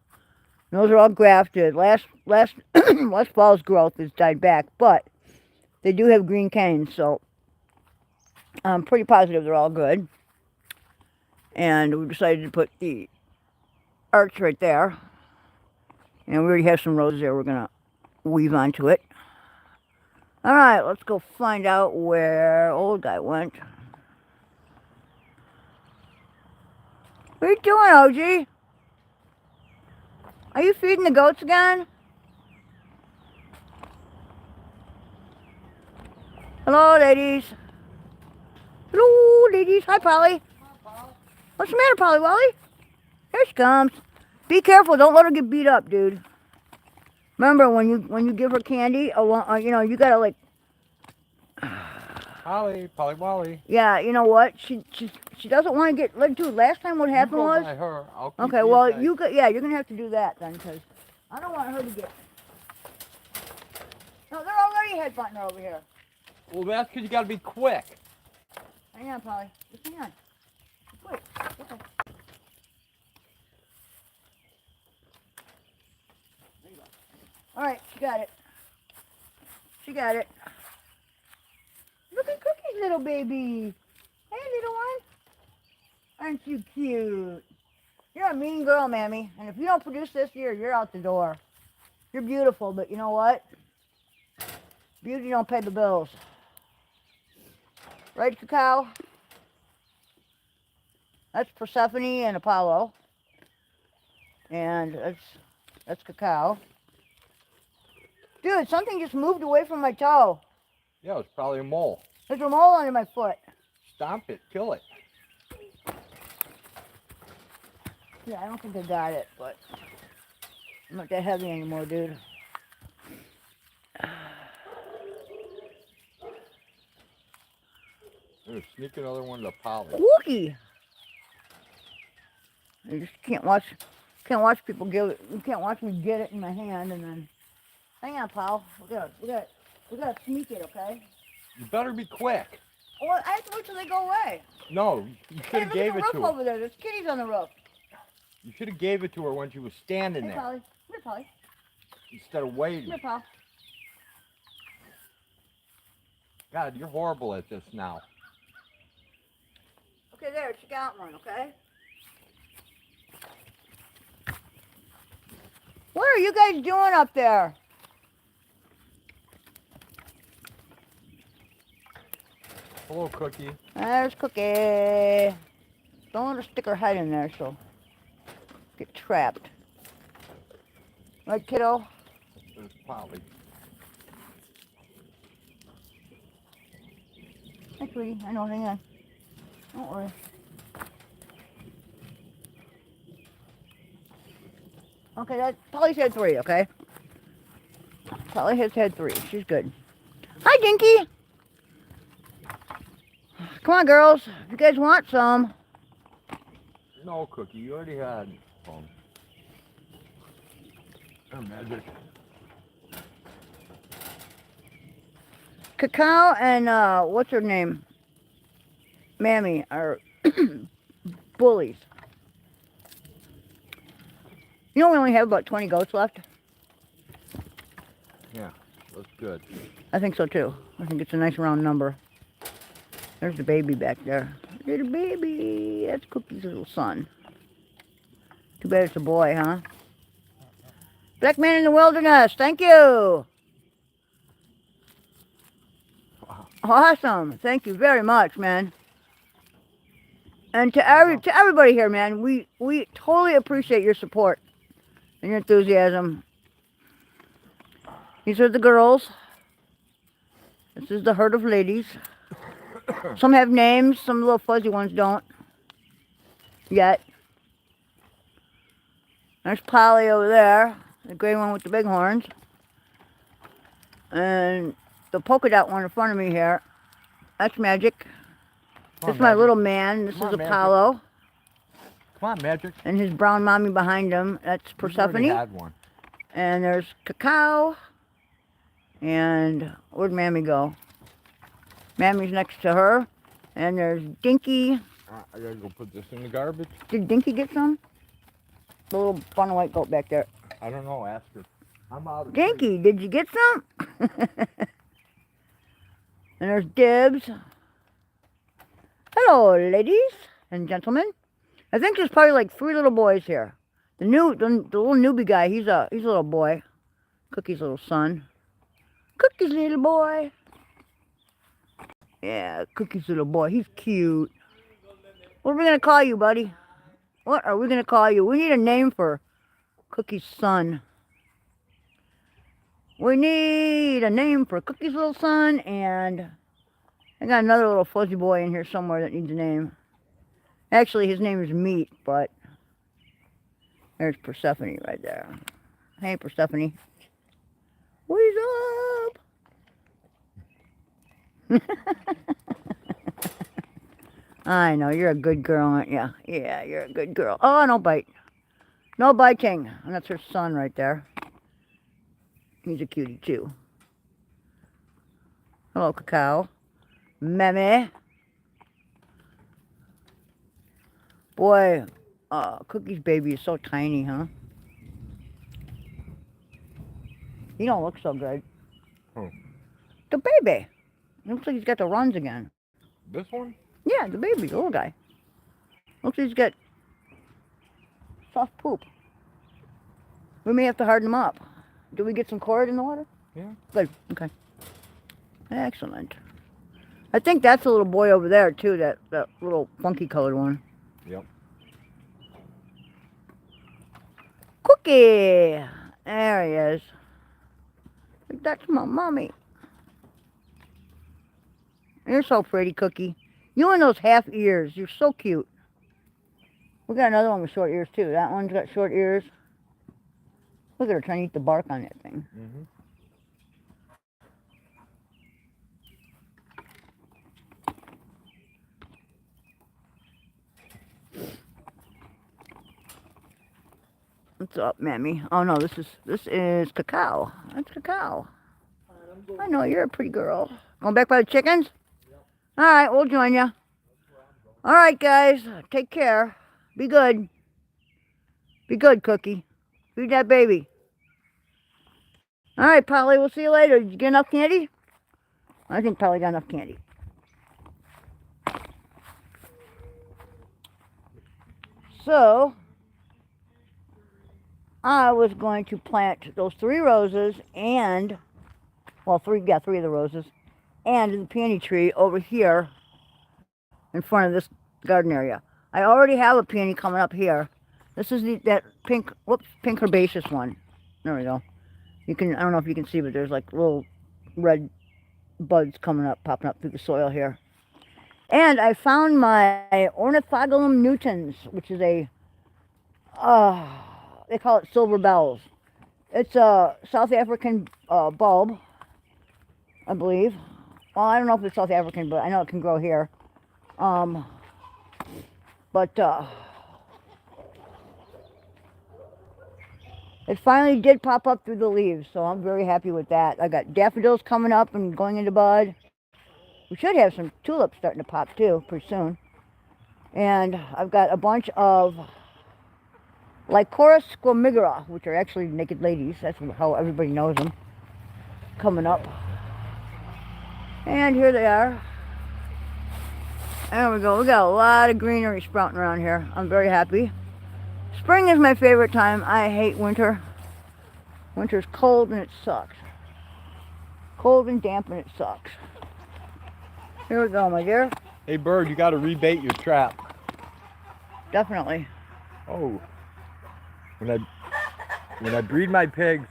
Those are all grafted. Last fall's growth has died back, but they do have green canes, so I'm pretty positive they're all good. And we decided to put the arch right there. And we already have some roses there. We're gonna weave onto it. All right, let's go find out where old guy went. What are you doing, OG? Are you feeding the goats again? Hello, ladies. Hello, ladies. Hi, Polly. What's the matter, Polly Wally? Here she comes. Be careful. Don't let her get beat up, dude. Remember, when you give her candy, you gotta like. Polly Wally. Yeah, you know what? She doesn't want to get. Like, dude, last time what happened was. By her. I'll keep Okay, well you're gonna have to do that then, because I don't want her to get. No, they're already headbutting her over here. Well, that's because you gotta be quick. Hang on, Polly. Just hang on. Wait. Okay. There you go. All right, she got it. She got it. Look at Cookie's little baby. Hey, little one. Aren't you cute? You're a mean girl, Mammy. And if you don't produce this year, you're out the door. You're beautiful, but you know what? Beauty don't pay the bills. Right, Cacao? That's Persephone and Apollo. And that's Cacao. Dude, something just moved away from my toe. Yeah, it's probably a mole. There's a mole under my foot. Stomp it, kill it. Yeah, I don't think I got it, but I'm not that heavy anymore, dude. I'm gonna sneak another one to Polly. Wookie! You just can't watch people give it. You can't watch me get it in my hand and then. Hang on, pal. We gotta sneak it, okay? You better be quick. Well, I have to wait till they go away. No, you should have gave it to her. Over there. There's kitties on the roof. You should have gave it to her when she was standing there. Polly. Come here, Polly. Instead of waiting. Come here, pal. God, you're horrible at this now. Okay, there. She got one, okay? What are you guys doing up there? Hello, Cookie. There's Cookie. Don't let her stick her head in there, she'll get trapped. Right, kiddo? There's Polly. Hi, sweetie. I know, hang on. Don't worry. Okay, Polly's had 3, okay? Polly has had 3. She's good. Hi, Dinky! Come on, girls. If you guys want some. No, Cookie, you already had some. Oh, magic. Cacao and, what's her name? Mammy are bullies. You know we only have about 20 goats left? Yeah, that's good. I think so, too. I think it's a nice round number. There's the baby back there. Little baby. That's Cookie's little son. Too bad it's a boy, huh? Black man in the wilderness. Thank you. Wow. Awesome. Thank you very much, man. And to everybody here, man, we totally appreciate your support and your enthusiasm. These are the girls. This is the herd of ladies. Some have names, some little fuzzy ones don't. Yet. There's Polly over there, the gray one with the big horns. And the polka dot one in front of me here, that's Magic. This is my little man, this is Apollo. Come on, Magic. And his brown mommy behind him, that's Persephone. Had one. And there's Cacao. And where'd Mammy go? Mammy's next to her. And there's Dinky. I gotta go put this in the garbage. Did Dinky get some? The little fun white goat back there. I don't know, ask her. I'm out of Dinky, did you get some? And there's Dibs. Hello, ladies and gentlemen. I think there's probably like 3 little boys here. The little newbie guy, he's a little boy. Cookie's little son. Cookie's little boy. Yeah, Cookie's little boy. He's cute. What are we going to call you, buddy? What are we going to call you? We need a name for Cookie's son. We need a name for Cookie's little son, and I got another little fuzzy boy in here somewhere that needs a name. Actually, his name is Meat, but there's Persephone right there. Hey, Persephone. What's up? I know, you're a good girl, aren't you? Yeah, you're a good girl. Oh, no bite. No biting. And that's her son right there. He's a cutie, too. Hello, Cacao. Mammy. Boy, Cookie's baby is so tiny, huh? He don't look so good. Oh. The baby. Looks like he's got the runs again. This one? Yeah, the baby, the little guy. Looks like he's got soft poop. We may have to harden him up. Do we get some cord in the water? Yeah. Good, okay. Excellent. I think that's a little boy over there, too, that little funky colored one. Yep. Cookie! There he is. That's my mommy. You're so pretty, Cookie. You and those half ears, you're so cute. We got another one with short ears, too. That one's got short ears. Look at her trying to eat the bark on that thing. Mm-hmm. What's up, Mammy? Oh no, this is Cacao. That's Cacao. I know you're a pretty girl. Going back by the chickens? All right, we'll join you. All right, guys, take care. Be good. Be good, Cookie. Feed that baby. All right, Polly, we'll see you later. Did you get enough candy? I think Polly got enough candy. So, I was going to plant those 3 roses and, well, 3 of the roses, and the peony tree over here in front of this garden area. I already have a peony coming up here. This is that pink herbaceous one. There we go. I don't know if you can see, but there's like little red buds popping up through the soil here. And I found my Ornithogalum nutans, which is a, they call it silver bells. It's a South African bulb, I believe. Well, I don't know if it's South African, but I know it can grow here. It finally did pop up through the leaves, so I'm very happy with that. I got daffodils coming up and going into bud. We should have some tulips starting to pop too pretty soon. And I've got a bunch of Lycora squamigera, which are actually naked ladies. That's how everybody knows them. Coming up. And here they are. There we go. We got a lot of greenery sprouting around here. I'm very happy. Spring is my favorite time. I hate winter. Winter's cold and it sucks. Cold and damp and it sucks. Here we go, my dear. Hey, Bird, you got to rebait your trap. Definitely. Oh. When I breed my pigs,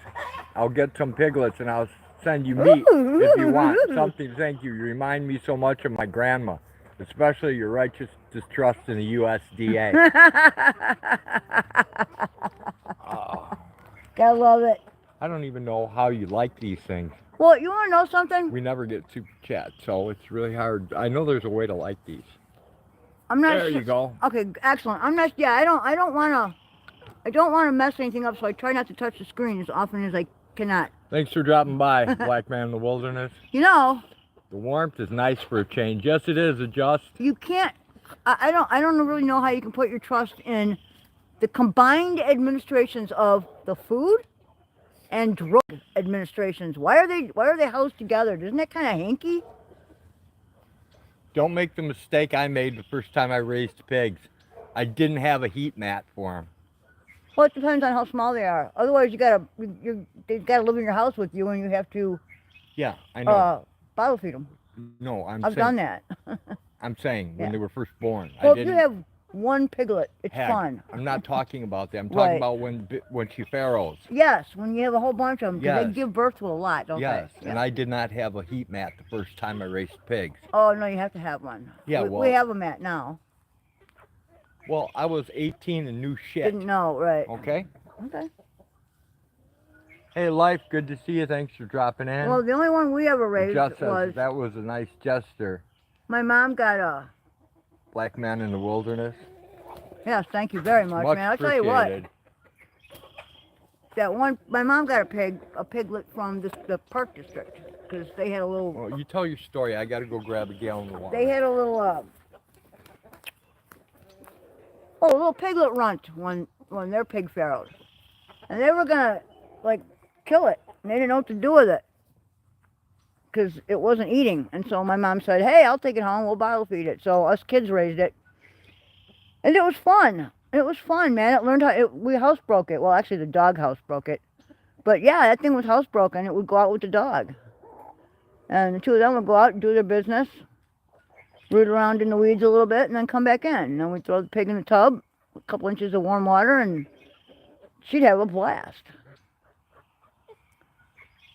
I'll get some piglets and I'll send you meat if you want something. Thank you. You remind me so much of my grandma, especially your righteous distrust in the USDA. Gotta love it. I don't even know how you like these things. Well, you want to know something? We never get super chat, so it's really hard. I know there's a way to like these. I'm not There you go. Okay, excellent. I'm not. Yeah, I don't want to mess anything up, so I try not to touch the screen as often as I cannot. Thanks for dropping by, Black Man in the Wilderness. You know, the warmth is nice for a change. Yes, it is. Adjust. You can't. I don't really know how you can put your trust in the combined administrations of the food and drug administrations. Why are they housed together? Isn't that kind of hanky? Don't make the mistake I made the first time I raised pigs. I didn't have a heat mat for them. Well, it depends on how small they are. Otherwise, they've got to live in your house with you, and you have to. Yeah, I know. Bottle feed them. No, I've done that. I'm saying when they were first born. Well, if you have one piglet, it's fun. I'm not talking about that. I'm talking about when she farrows. Yes, when you have a whole bunch of them, because they give birth to a lot, don't they? Yes, and I did not have a heat mat the first time I raised pigs. Oh, no, you have to have one. Yeah, we have a mat now. Well, I was 18 and knew shit. Didn't know, right. Okay? Okay. Hey, Life, good to see you. Thanks for dropping in. Well, the only one we ever raised was... That was a nice gesture. My mom got a... Black Man in the Wilderness. Yes, thank you very much, man. I'll tell you what. That one, my mom got a piglet from the park district, because they had a little... Well, you tell your story. I got to go grab a gallon of water. They had a little, a little piglet runt when their pig farrowed. And they were gonna, kill it. And they didn't know what to do with it, because it wasn't eating. And so my mom said, hey, I'll take it home. We'll bottle feed it. So us kids raised it. And it was fun. It was fun, man. It learned how... we housebroke it. Well, actually, the dog housebroke it. But, yeah, that thing was housebroken. It would go out with the dog. And the two of them would go out and do their business, root around in the weeds a little bit, and then come back in. And then we'd throw the pig in the tub, a couple inches of warm water, and she'd have a blast.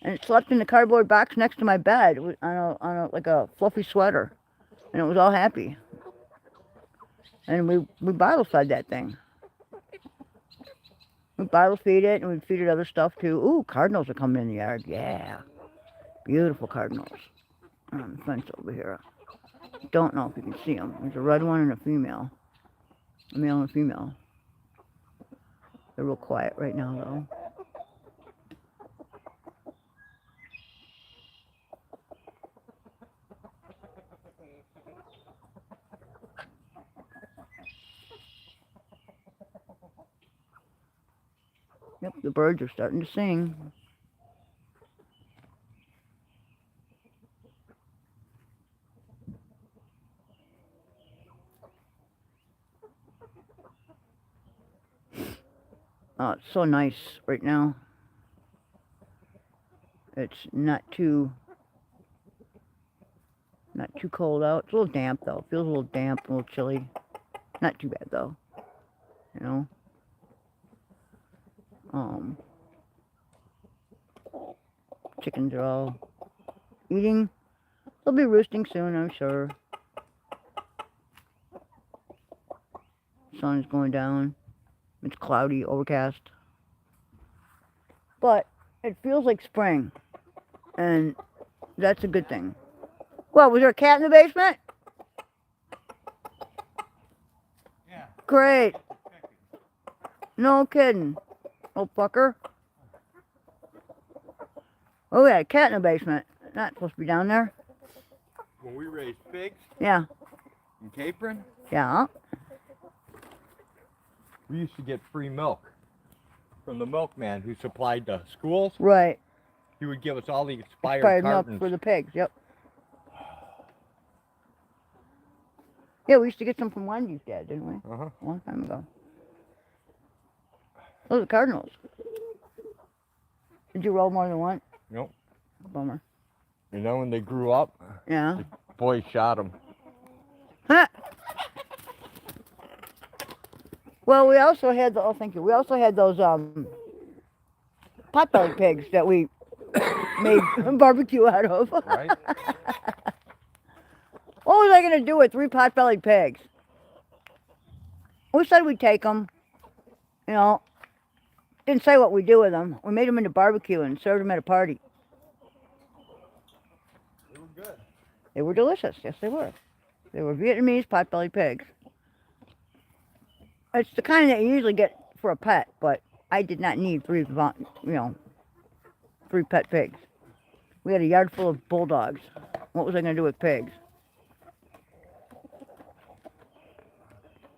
And it slept in the cardboard box next to my bed on a fluffy sweater. And it was all happy. And we bottle fed that thing. We bottle feed it, and we'd feed it other stuff too. Ooh, cardinals are coming in the yard. Yeah. Beautiful cardinals. On the fence over here. Don't know if you can see them. There's a red one and a female. A male and a female. They're real quiet right now, though. Yep, the birds are starting to sing. Oh, it's so nice right now. It's not too cold out. It's a little damp though. It feels a little damp, a little chilly. Not too bad though. You know. Chickens are all eating. They'll be roosting soon, I'm sure. Sun's going down. It's cloudy, overcast. But it feels like spring. And that's a good thing. What, was there a cat in the basement? Yeah. Great. No kidding. Oh, fucker. Oh, yeah, a cat in the basement. Not supposed to be down there. When we raised pigs Yeah. in Capron, Yeah. we used to get free milk from the milkman who supplied the schools. Right. He would give us all the expired Milk cartons. for the pigs, yep. Yeah, we used to get some from Wendy's dad, didn't we? Uh-huh. A long time ago. Those are Cardinals. Did you roll more than one? Nope. Bummer. And then when they grew up, Yeah. the boys shot them. Huh. Well, we also had the, oh, thank you. We also had those potbelly pigs that we made barbecue out of. Right? What was I going to do with 3 pot-bellied pigs? We said we'd take them. You know, didn't say what we do with them. We made them into barbecue and served them at a party. They were good. They were delicious. Yes, they were. They were Vietnamese pot-bellied pigs. It's the kind that you usually get for a pet, but I did not need 3 pet pigs. We had a yard full of bulldogs. What was I going to do with pigs?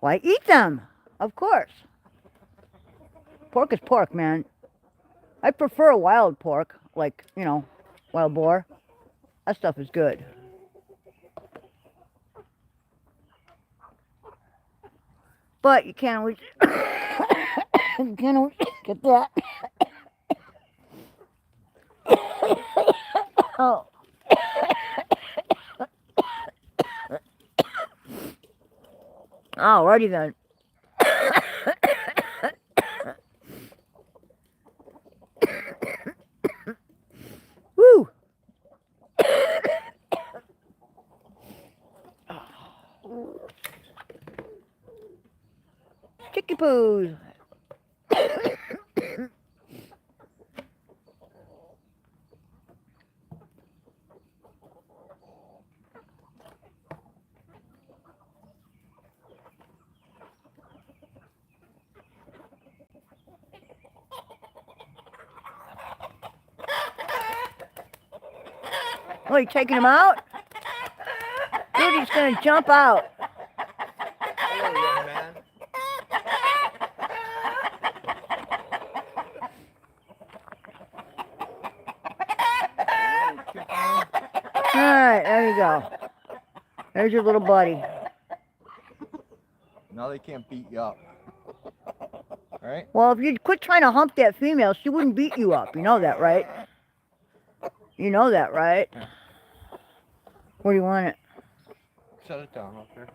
Why, eat them, of course. Pork is pork, man. I prefer a wild pork, like, you know, wild boar. That stuff is good. But you can't always, you can't always get that. Oh. Alrighty then. Woo! Chicky poos. Oh, you taking him out? Dude, he's gonna jump out. Hello, young man. Alright, there you go. There's your little buddy. Now they can't beat you up. Right? Well, if you'd quit trying to hump that female, she wouldn't beat you up. You know that, right? You know that, right? Where do you want it? Set it down up there.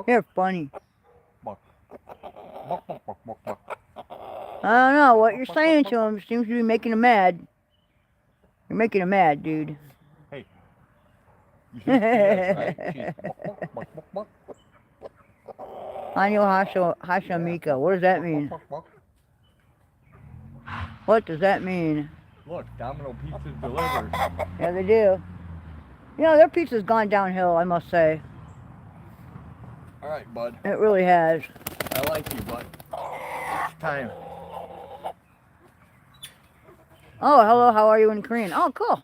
You're funny. I don't know what you're saying to him. Seems to be making him mad. You're making him mad, dude. Hey. You think she is, right? Hanyo Hashamika. What does that mean? What does that mean? Look, Domino Pizza's delivered. Yeah, they do. You know, their pizza's gone downhill, I must say. All right, bud. It really has. I like you, bud. It's time. Oh, hello, how are you in Korean? Oh, cool.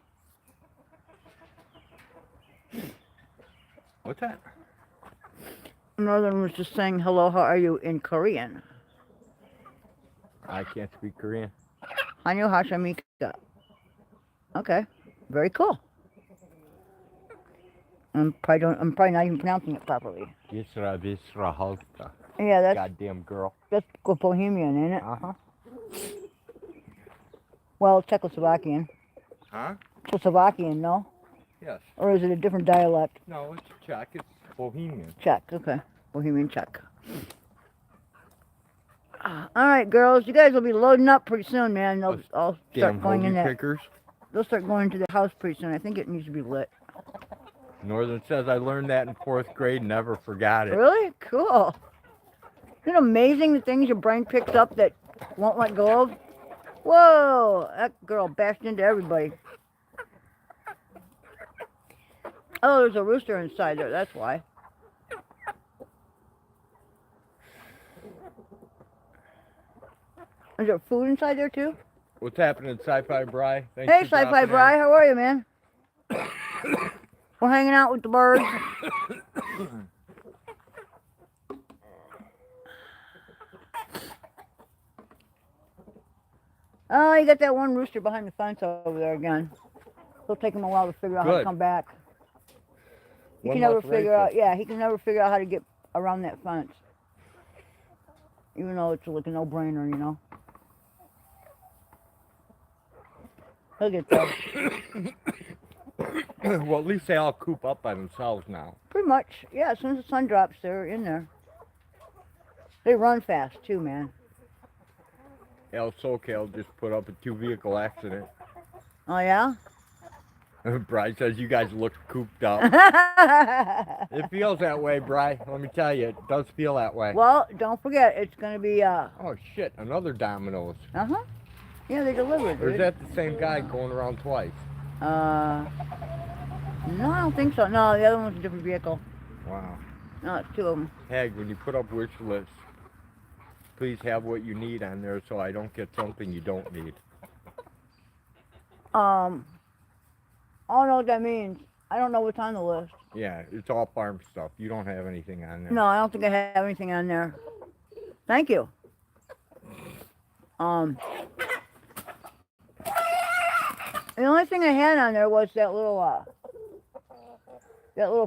What's that? Northern was just saying, hello, how are you in Korean? I can't speak Korean. Hanyo Hashamika. Okay, very cool. I'm probably not even pronouncing it properly. Yisra Visra Halka. Yeah, that's Goddamn girl. that's Bohemian, isn't it? Uh-huh. Well, Czechoslovakian. Huh? Czechoslovakian, no? Yes. Or is it a different dialect? No, it's Czech. It's Bohemian. Czech, okay. Bohemian Czech. All right, girls, you guys will be loading up pretty soon, man. They'll all Damn start going in hoagie there. pickers. They'll start going into the house pretty soon. I think it needs to be lit. Northern says I learned that in 4th grade, never forgot it. Really? Cool. Isn't it amazing the things your brain picks up that won't let go of? Whoa, that girl bashed into everybody. Oh, there's a rooster inside there, that's why. Is there food inside there too? What's happening, Sci-Fi Bri? Thanks Hey, for Sci-Fi dropping Bri, how are you, man? We're hanging out with the birds. Oh, you got that one rooster behind the fence over there again. It'll take him a while to figure out how to Good. come back. He One can never less figure out, racist. yeah, he can never figure out how to get around that fence. Even though it's like a no-brainer, you know. He'll get there. Well, at least they all coop up by themselves now. Pretty much, yeah, as soon as the sun drops, they're in there. They run fast too, man. El SoCal just put up a 2-vehicle accident. Oh, yeah? Bri says you guys look cooped up. It feels that way, Bri. Let me tell you, it does feel that way. Well, don't forget, it's going to be, Oh, shit, another Domino's. uh-huh. Yeah, they delivered, Or is dude. that the same guy going around twice? No, I don't think so. No, the other one's a different vehicle. Wow. No, it's two of them. Hag, when you put up wish lists, please have what you need on there so I don't get something you don't need. I don't know what that means. I don't know what's on the list. Yeah, it's all farm stuff. You don't have anything on there. No, I don't think I have anything on there. Thank you. The only thing I had on there was that little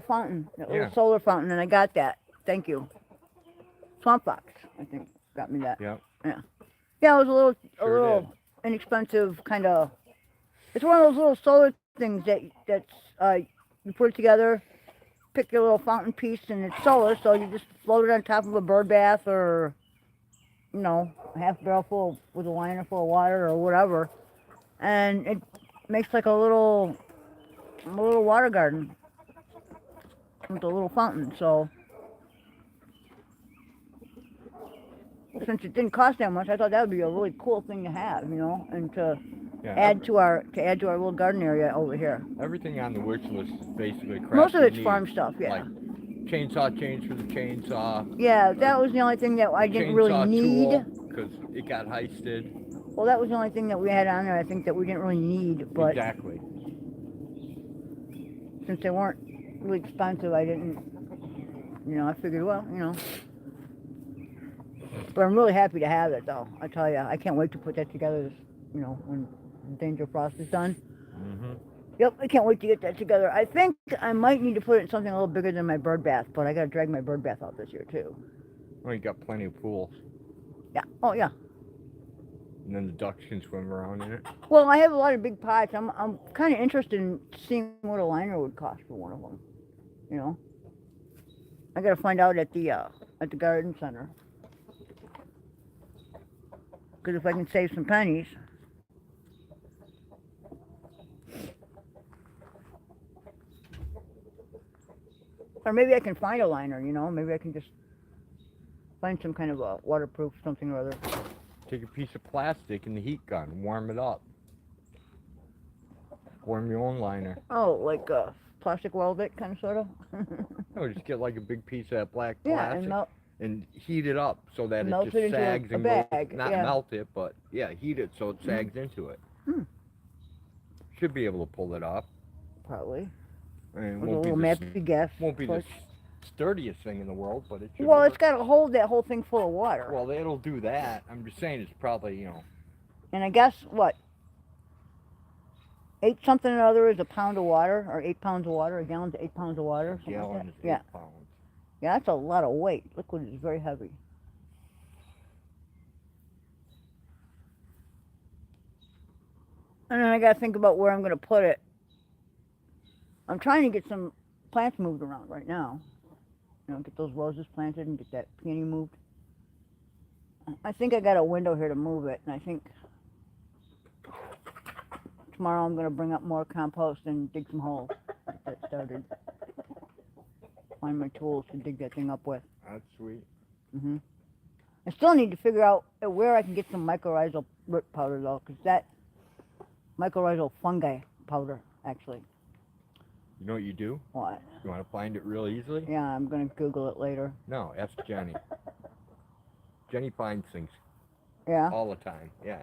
fountain, that little Yeah. solar fountain, and I got that. Thank you. Swamp Fox, I think, got me that. Yep. Yeah. Yeah, it was a little Sure did. inexpensive kind of. It's one of those little solar things that's you put it together, pick your little fountain piece, and it's solar, so you just float it on top of a bird bath or, you know, a half barrel full with a liner full of water or whatever, and it makes like a little water garden with a little fountain. So since it didn't cost that much, I thought that would be a really cool thing to have, you know, and to Yeah, add to our little garden area over here. everything on the wish list is basically crap. Most of you it's need. farm stuff, yeah. Like chainsaw chains for the chainsaw. Yeah, that was the only thing that I didn't really need. Because it got heisted. Well, that was the only thing that we had on there, I think, that we didn't really need, but Exactly. since they weren't really expensive, I didn't, you know, I figured, well, you know. But I'm really happy to have it, though. I tell you, I can't wait to put that together, you know, when Danger Frost is done. Mm-hmm. Yep, I can't wait to get that together. I think I might need to put it in something a little bigger than my bird bath, but I got to drag my bird bath out this year, too. Well, you got plenty of pools. Yeah, oh, yeah. And then the ducks can swim around in it. Well, I have a lot of big pots. I'm kind of interested in seeing what a liner would cost for one of them. You know, I got to find out at the garden center, because if I can save some pennies. Or maybe I can find a liner, you know, maybe I can just find some kind of a waterproof something or other. Take a piece of plastic in the heat gun, warm it up. Form your own liner. Oh, like plastic weld it, kind of, sort of. No, just get like a big piece of that black Yeah, plastic and and heat it up so that melt it it just into sags a and bag, goes. Not yeah. melt it, but yeah, heat it so it sags into it. Should be able to pull it off. Probably. And With a little mappy gas. won't be the sturdiest thing in the world, but it should. Well, work. it's got to hold that whole thing full of water. Well, it'll do that. I'm just saying it's probably, And I guess, what? 8 something or other is a pound of water, or 8 pounds of water. A gallon's 8 pounds of water. A gallon like is 8 yeah. pounds. Yeah, that's a lot of weight. Liquid is very heavy. And then I got to think about where I'm going to put it. I'm trying to get some plants moved around right now. You know, get those roses planted and get that peony moved. I think I got a window here to move it, and I think tomorrow I'm going to bring up more compost and dig some holes. Get that started. Find my tools to dig that thing up with. That's sweet. I still need to figure out where I can get some mycorrhizal root powder, though, because that mycorrhizal fungi powder, actually. You know what you do? What? You want to find it real easily? Yeah, I'm going to Google it later. No, ask Jenny. Jenny finds things Yeah? all the time. Yeah.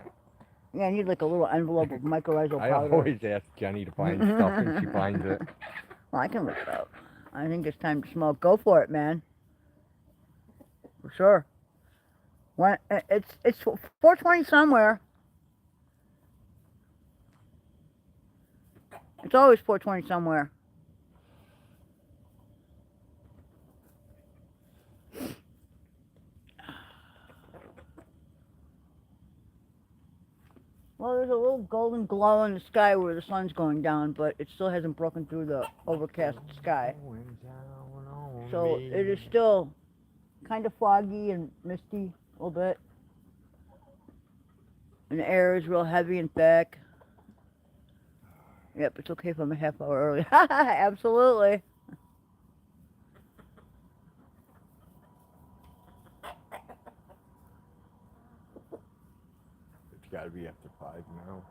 Yeah, I need like a little envelope of mycorrhizal I powder. always ask Jenny to find stuff and she finds it. Well, I can look it up. I think it's time to smoke. Go for it, man. For sure. When, it's 4:20 somewhere. It's always 4:20 somewhere. Well, there's a little golden glow in the sky where the sun's going down, but it still hasn't broken through the overcast sky. So it is still kind of foggy and misty a little bit. And the air is real heavy and thick. Yep, it's okay if I'm a half hour early. Absolutely. It's got to be after 5 now.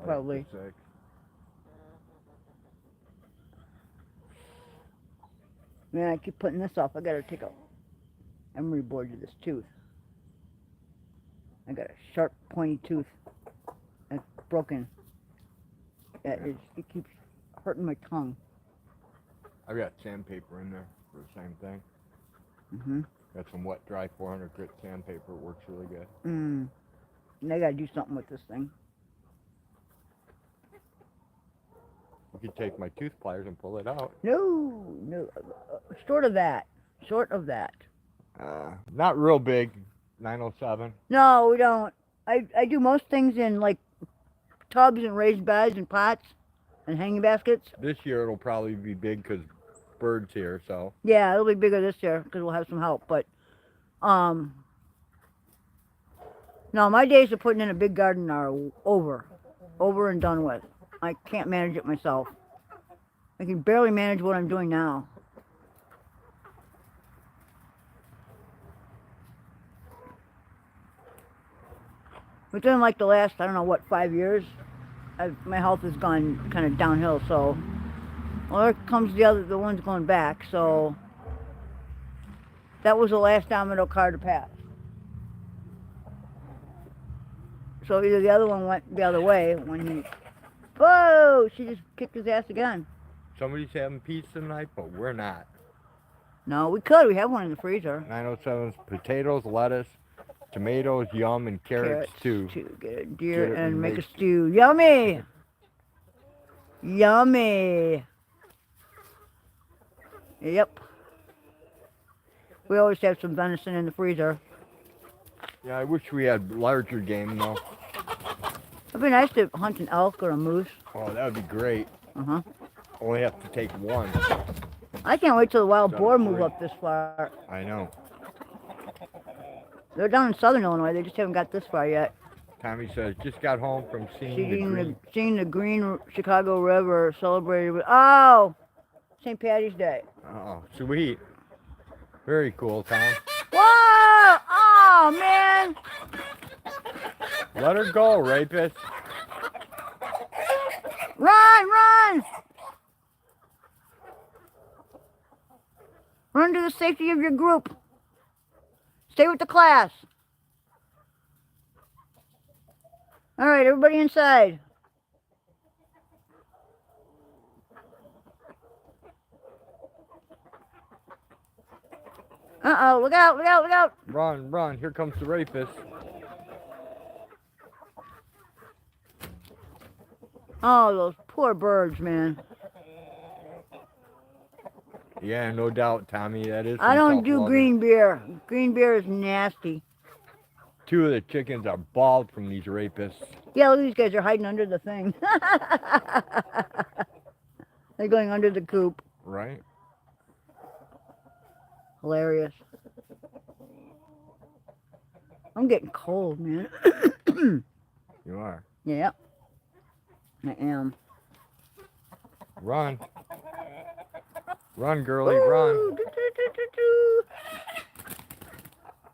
Probably. After 6. Man, I keep putting this off. I gotta take a emery board to this tooth. I got a sharp, pointy tooth that's broken. It keeps hurting my tongue. I've got sandpaper in there for the same thing. Mm-hmm. Got some wet, dry 400 grit sandpaper. It works really good. And I gotta do something with this thing. You could take my tooth pliers and pull it out. No. Short of that. Not real big. 907. No, we don't. I do most things in like tubs and raised beds and pots and hanging baskets. This year it'll probably be big because Bird's here, so. Yeah, it'll be bigger this year because we'll have some help. But, no, my days of putting in a big garden are over and done with. I can't manage it myself. I can barely manage what I'm doing now. Within like the last, I don't know what, 5 years, my health has gone kind of downhill. So, well, there comes the ones going back. So, that was the last domino card to pass. So either the other one went the other way when he, whoa, she just kicked his ass again. Somebody's having pizza tonight, but we're not. No, we could. We have one in the freezer. 907's potatoes, lettuce, tomatoes, yum, and carrots too. Get a deer and make a stew. Yummy! Yummy! Yep. We always have some venison in the freezer. Yeah, I wish we had larger game though. It'd be nice to hunt an elk or a moose. Oh, that would be great. Uh-huh. Only have to take one. I can't wait till the wild boar move up this far. I know. They're down in southern Illinois. They just haven't got this far yet. Tommy says, just got home from seeing the green Chicago River celebrated with, oh, St. Patty's Day. Oh, sweet. Very cool, Tom. Whoa! Oh, man. Let her go, rapist. Run! Run to the safety of your group. Stay with the class. All right, everybody inside. Uh-oh, look out. Run. Here comes the rapist. Oh, those poor birds, man. Yeah, no doubt, Tommy. That is I don't some do tough green beer. Green beer is nasty. 2 of the chickens are bald from these rapists. Yeah, look, these guys are hiding under the thing. They're going under the coop. Right? Hilarious. I'm getting cold, man. You are. Yeah, I am. Run, girlie, run.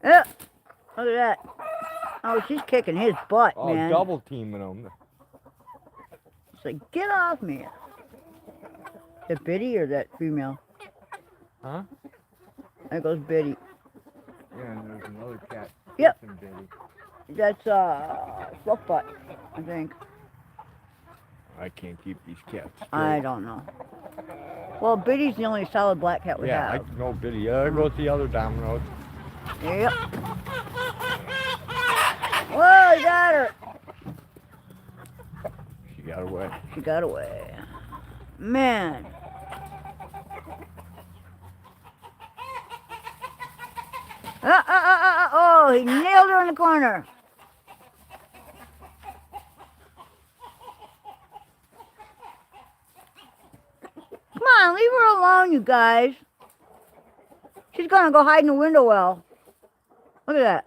Yeah, look at that. Oh, she's kicking his butt, Oh, man. double teaming them. It's like, get off me. That Biddy or that female? Huh? There goes Biddy. Yeah, and there's another cat. Yep. kissing Biddy. That's Fluff Butt, I think. I can't keep these cats straight. I don't know. Well, Biddy's the only solid black cat we Yeah, have. I know Biddy. There goes the other dominoes. Yep. Whoa, he got her. She got away. She got away. Man. Oh, he nailed her in the corner. Come on, leave her alone, you guys. She's gonna go hide in the window well. Look at that.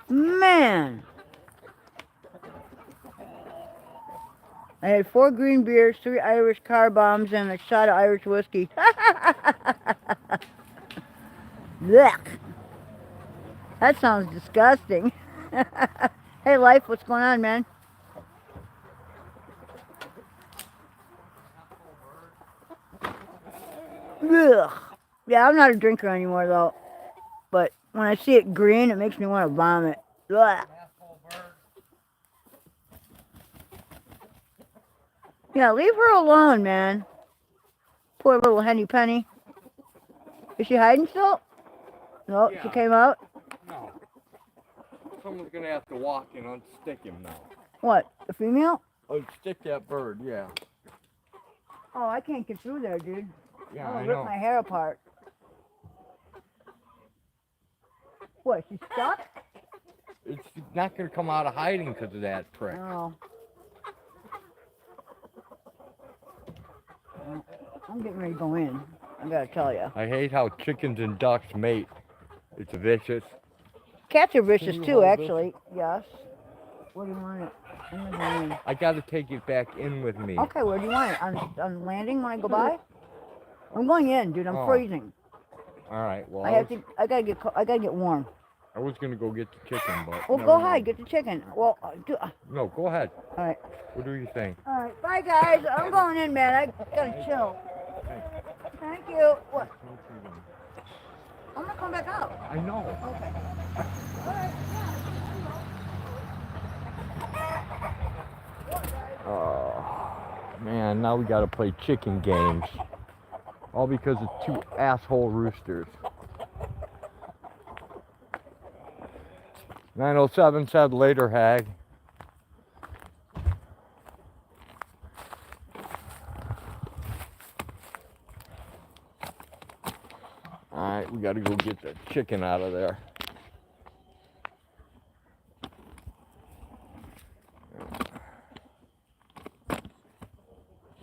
Man. I had 4 green beers, 3 Irish car bombs, and a shot of Irish whiskey. Blech. That sounds disgusting. Hey, Life, what's going on, man? Ugh. Yeah, I'm not a drinker anymore, though. But when I see it green, it makes me want to vomit. Ugh. Yeah, leave her alone, man. Poor little Henny Penny. Is she hiding still? No, Yeah. She came out. No. Someone's gonna have to walk and unstick him now. What, the female? Unstick that bird, yeah. Oh, I can't get through there, dude. Yeah, I'll I rip know. my hair apart. What, she's stuck? It's not gonna come out of hiding because of that trick. Oh. Well, I'm getting ready to go in. I gotta tell you. I hate how chickens and ducks mate. It's vicious. Cats are vicious Can you too, hold this? actually. Yes. Where do you want it? I'm gonna go in. I gotta take it back in with me. Okay, where do you want it? On landing when I go by? I'm going in, dude. I'm Oh. freezing. All right. Well, I gotta get warm. I was gonna go get the chicken, but. Well, never go mind. ahead, get the chicken. Well, No, go ahead. all right. What do you think? All right, bye guys. I'm going in, man. I gotta chill. Thank you. What? I'm gonna come back out. I know. Okay. All right. Oh man, now we gotta play chicken games. All because of 2 asshole roosters. 907 said later, hag. Alright, we gotta go get the chicken out of there.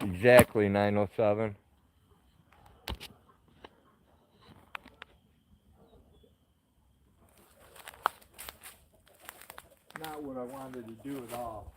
Exactly, 907. Not what I wanted to do at all.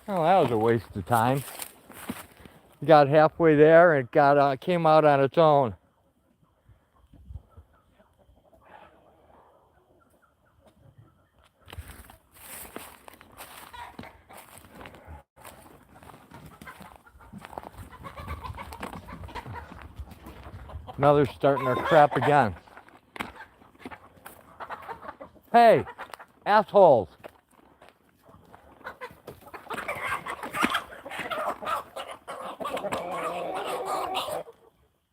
Oh, that was a waste of time. Got halfway there and it came out on its own. Now they're starting their crap again. Hey, assholes.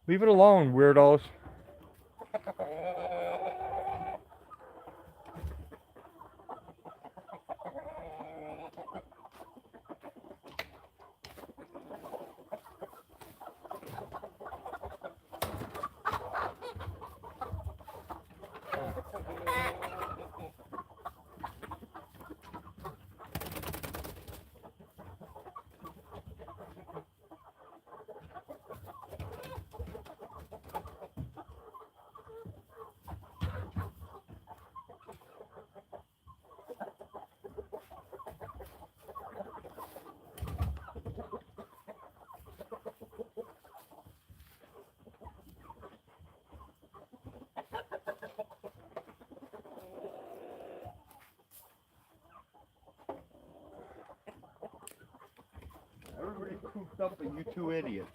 Leave it alone, weirdos. Everybody's cooped up and you two idiots.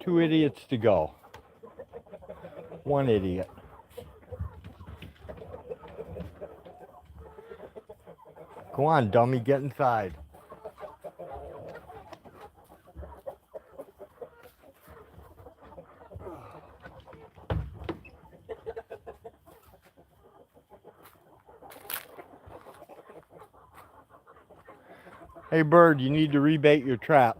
Two idiots to go. One idiot. Go on, dummy, get inside. Hey bird, you need to rebait your trap.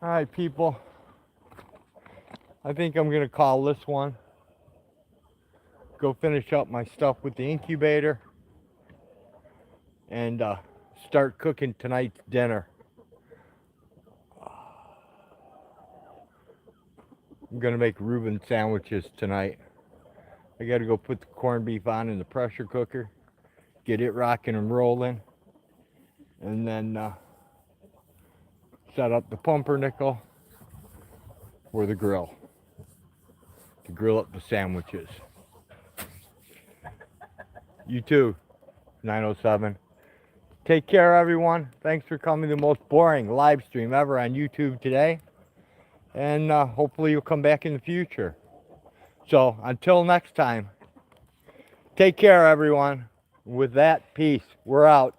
Alright people, I think I'm going to call this one. Go finish up my stuff with the incubator. And start cooking tonight's dinner. I'm going to make Reuben sandwiches tonight. I got to go put the corned beef on in the pressure cooker. Get it rocking and rolling. And then set up the pumpernickel for the grill. To grill up the sandwiches. You too, 907. Take care, everyone. Thanks for coming to the most boring live stream ever on YouTube today. And hopefully you'll come back in the future. So, until next time, take care, everyone. With that, peace. We're out.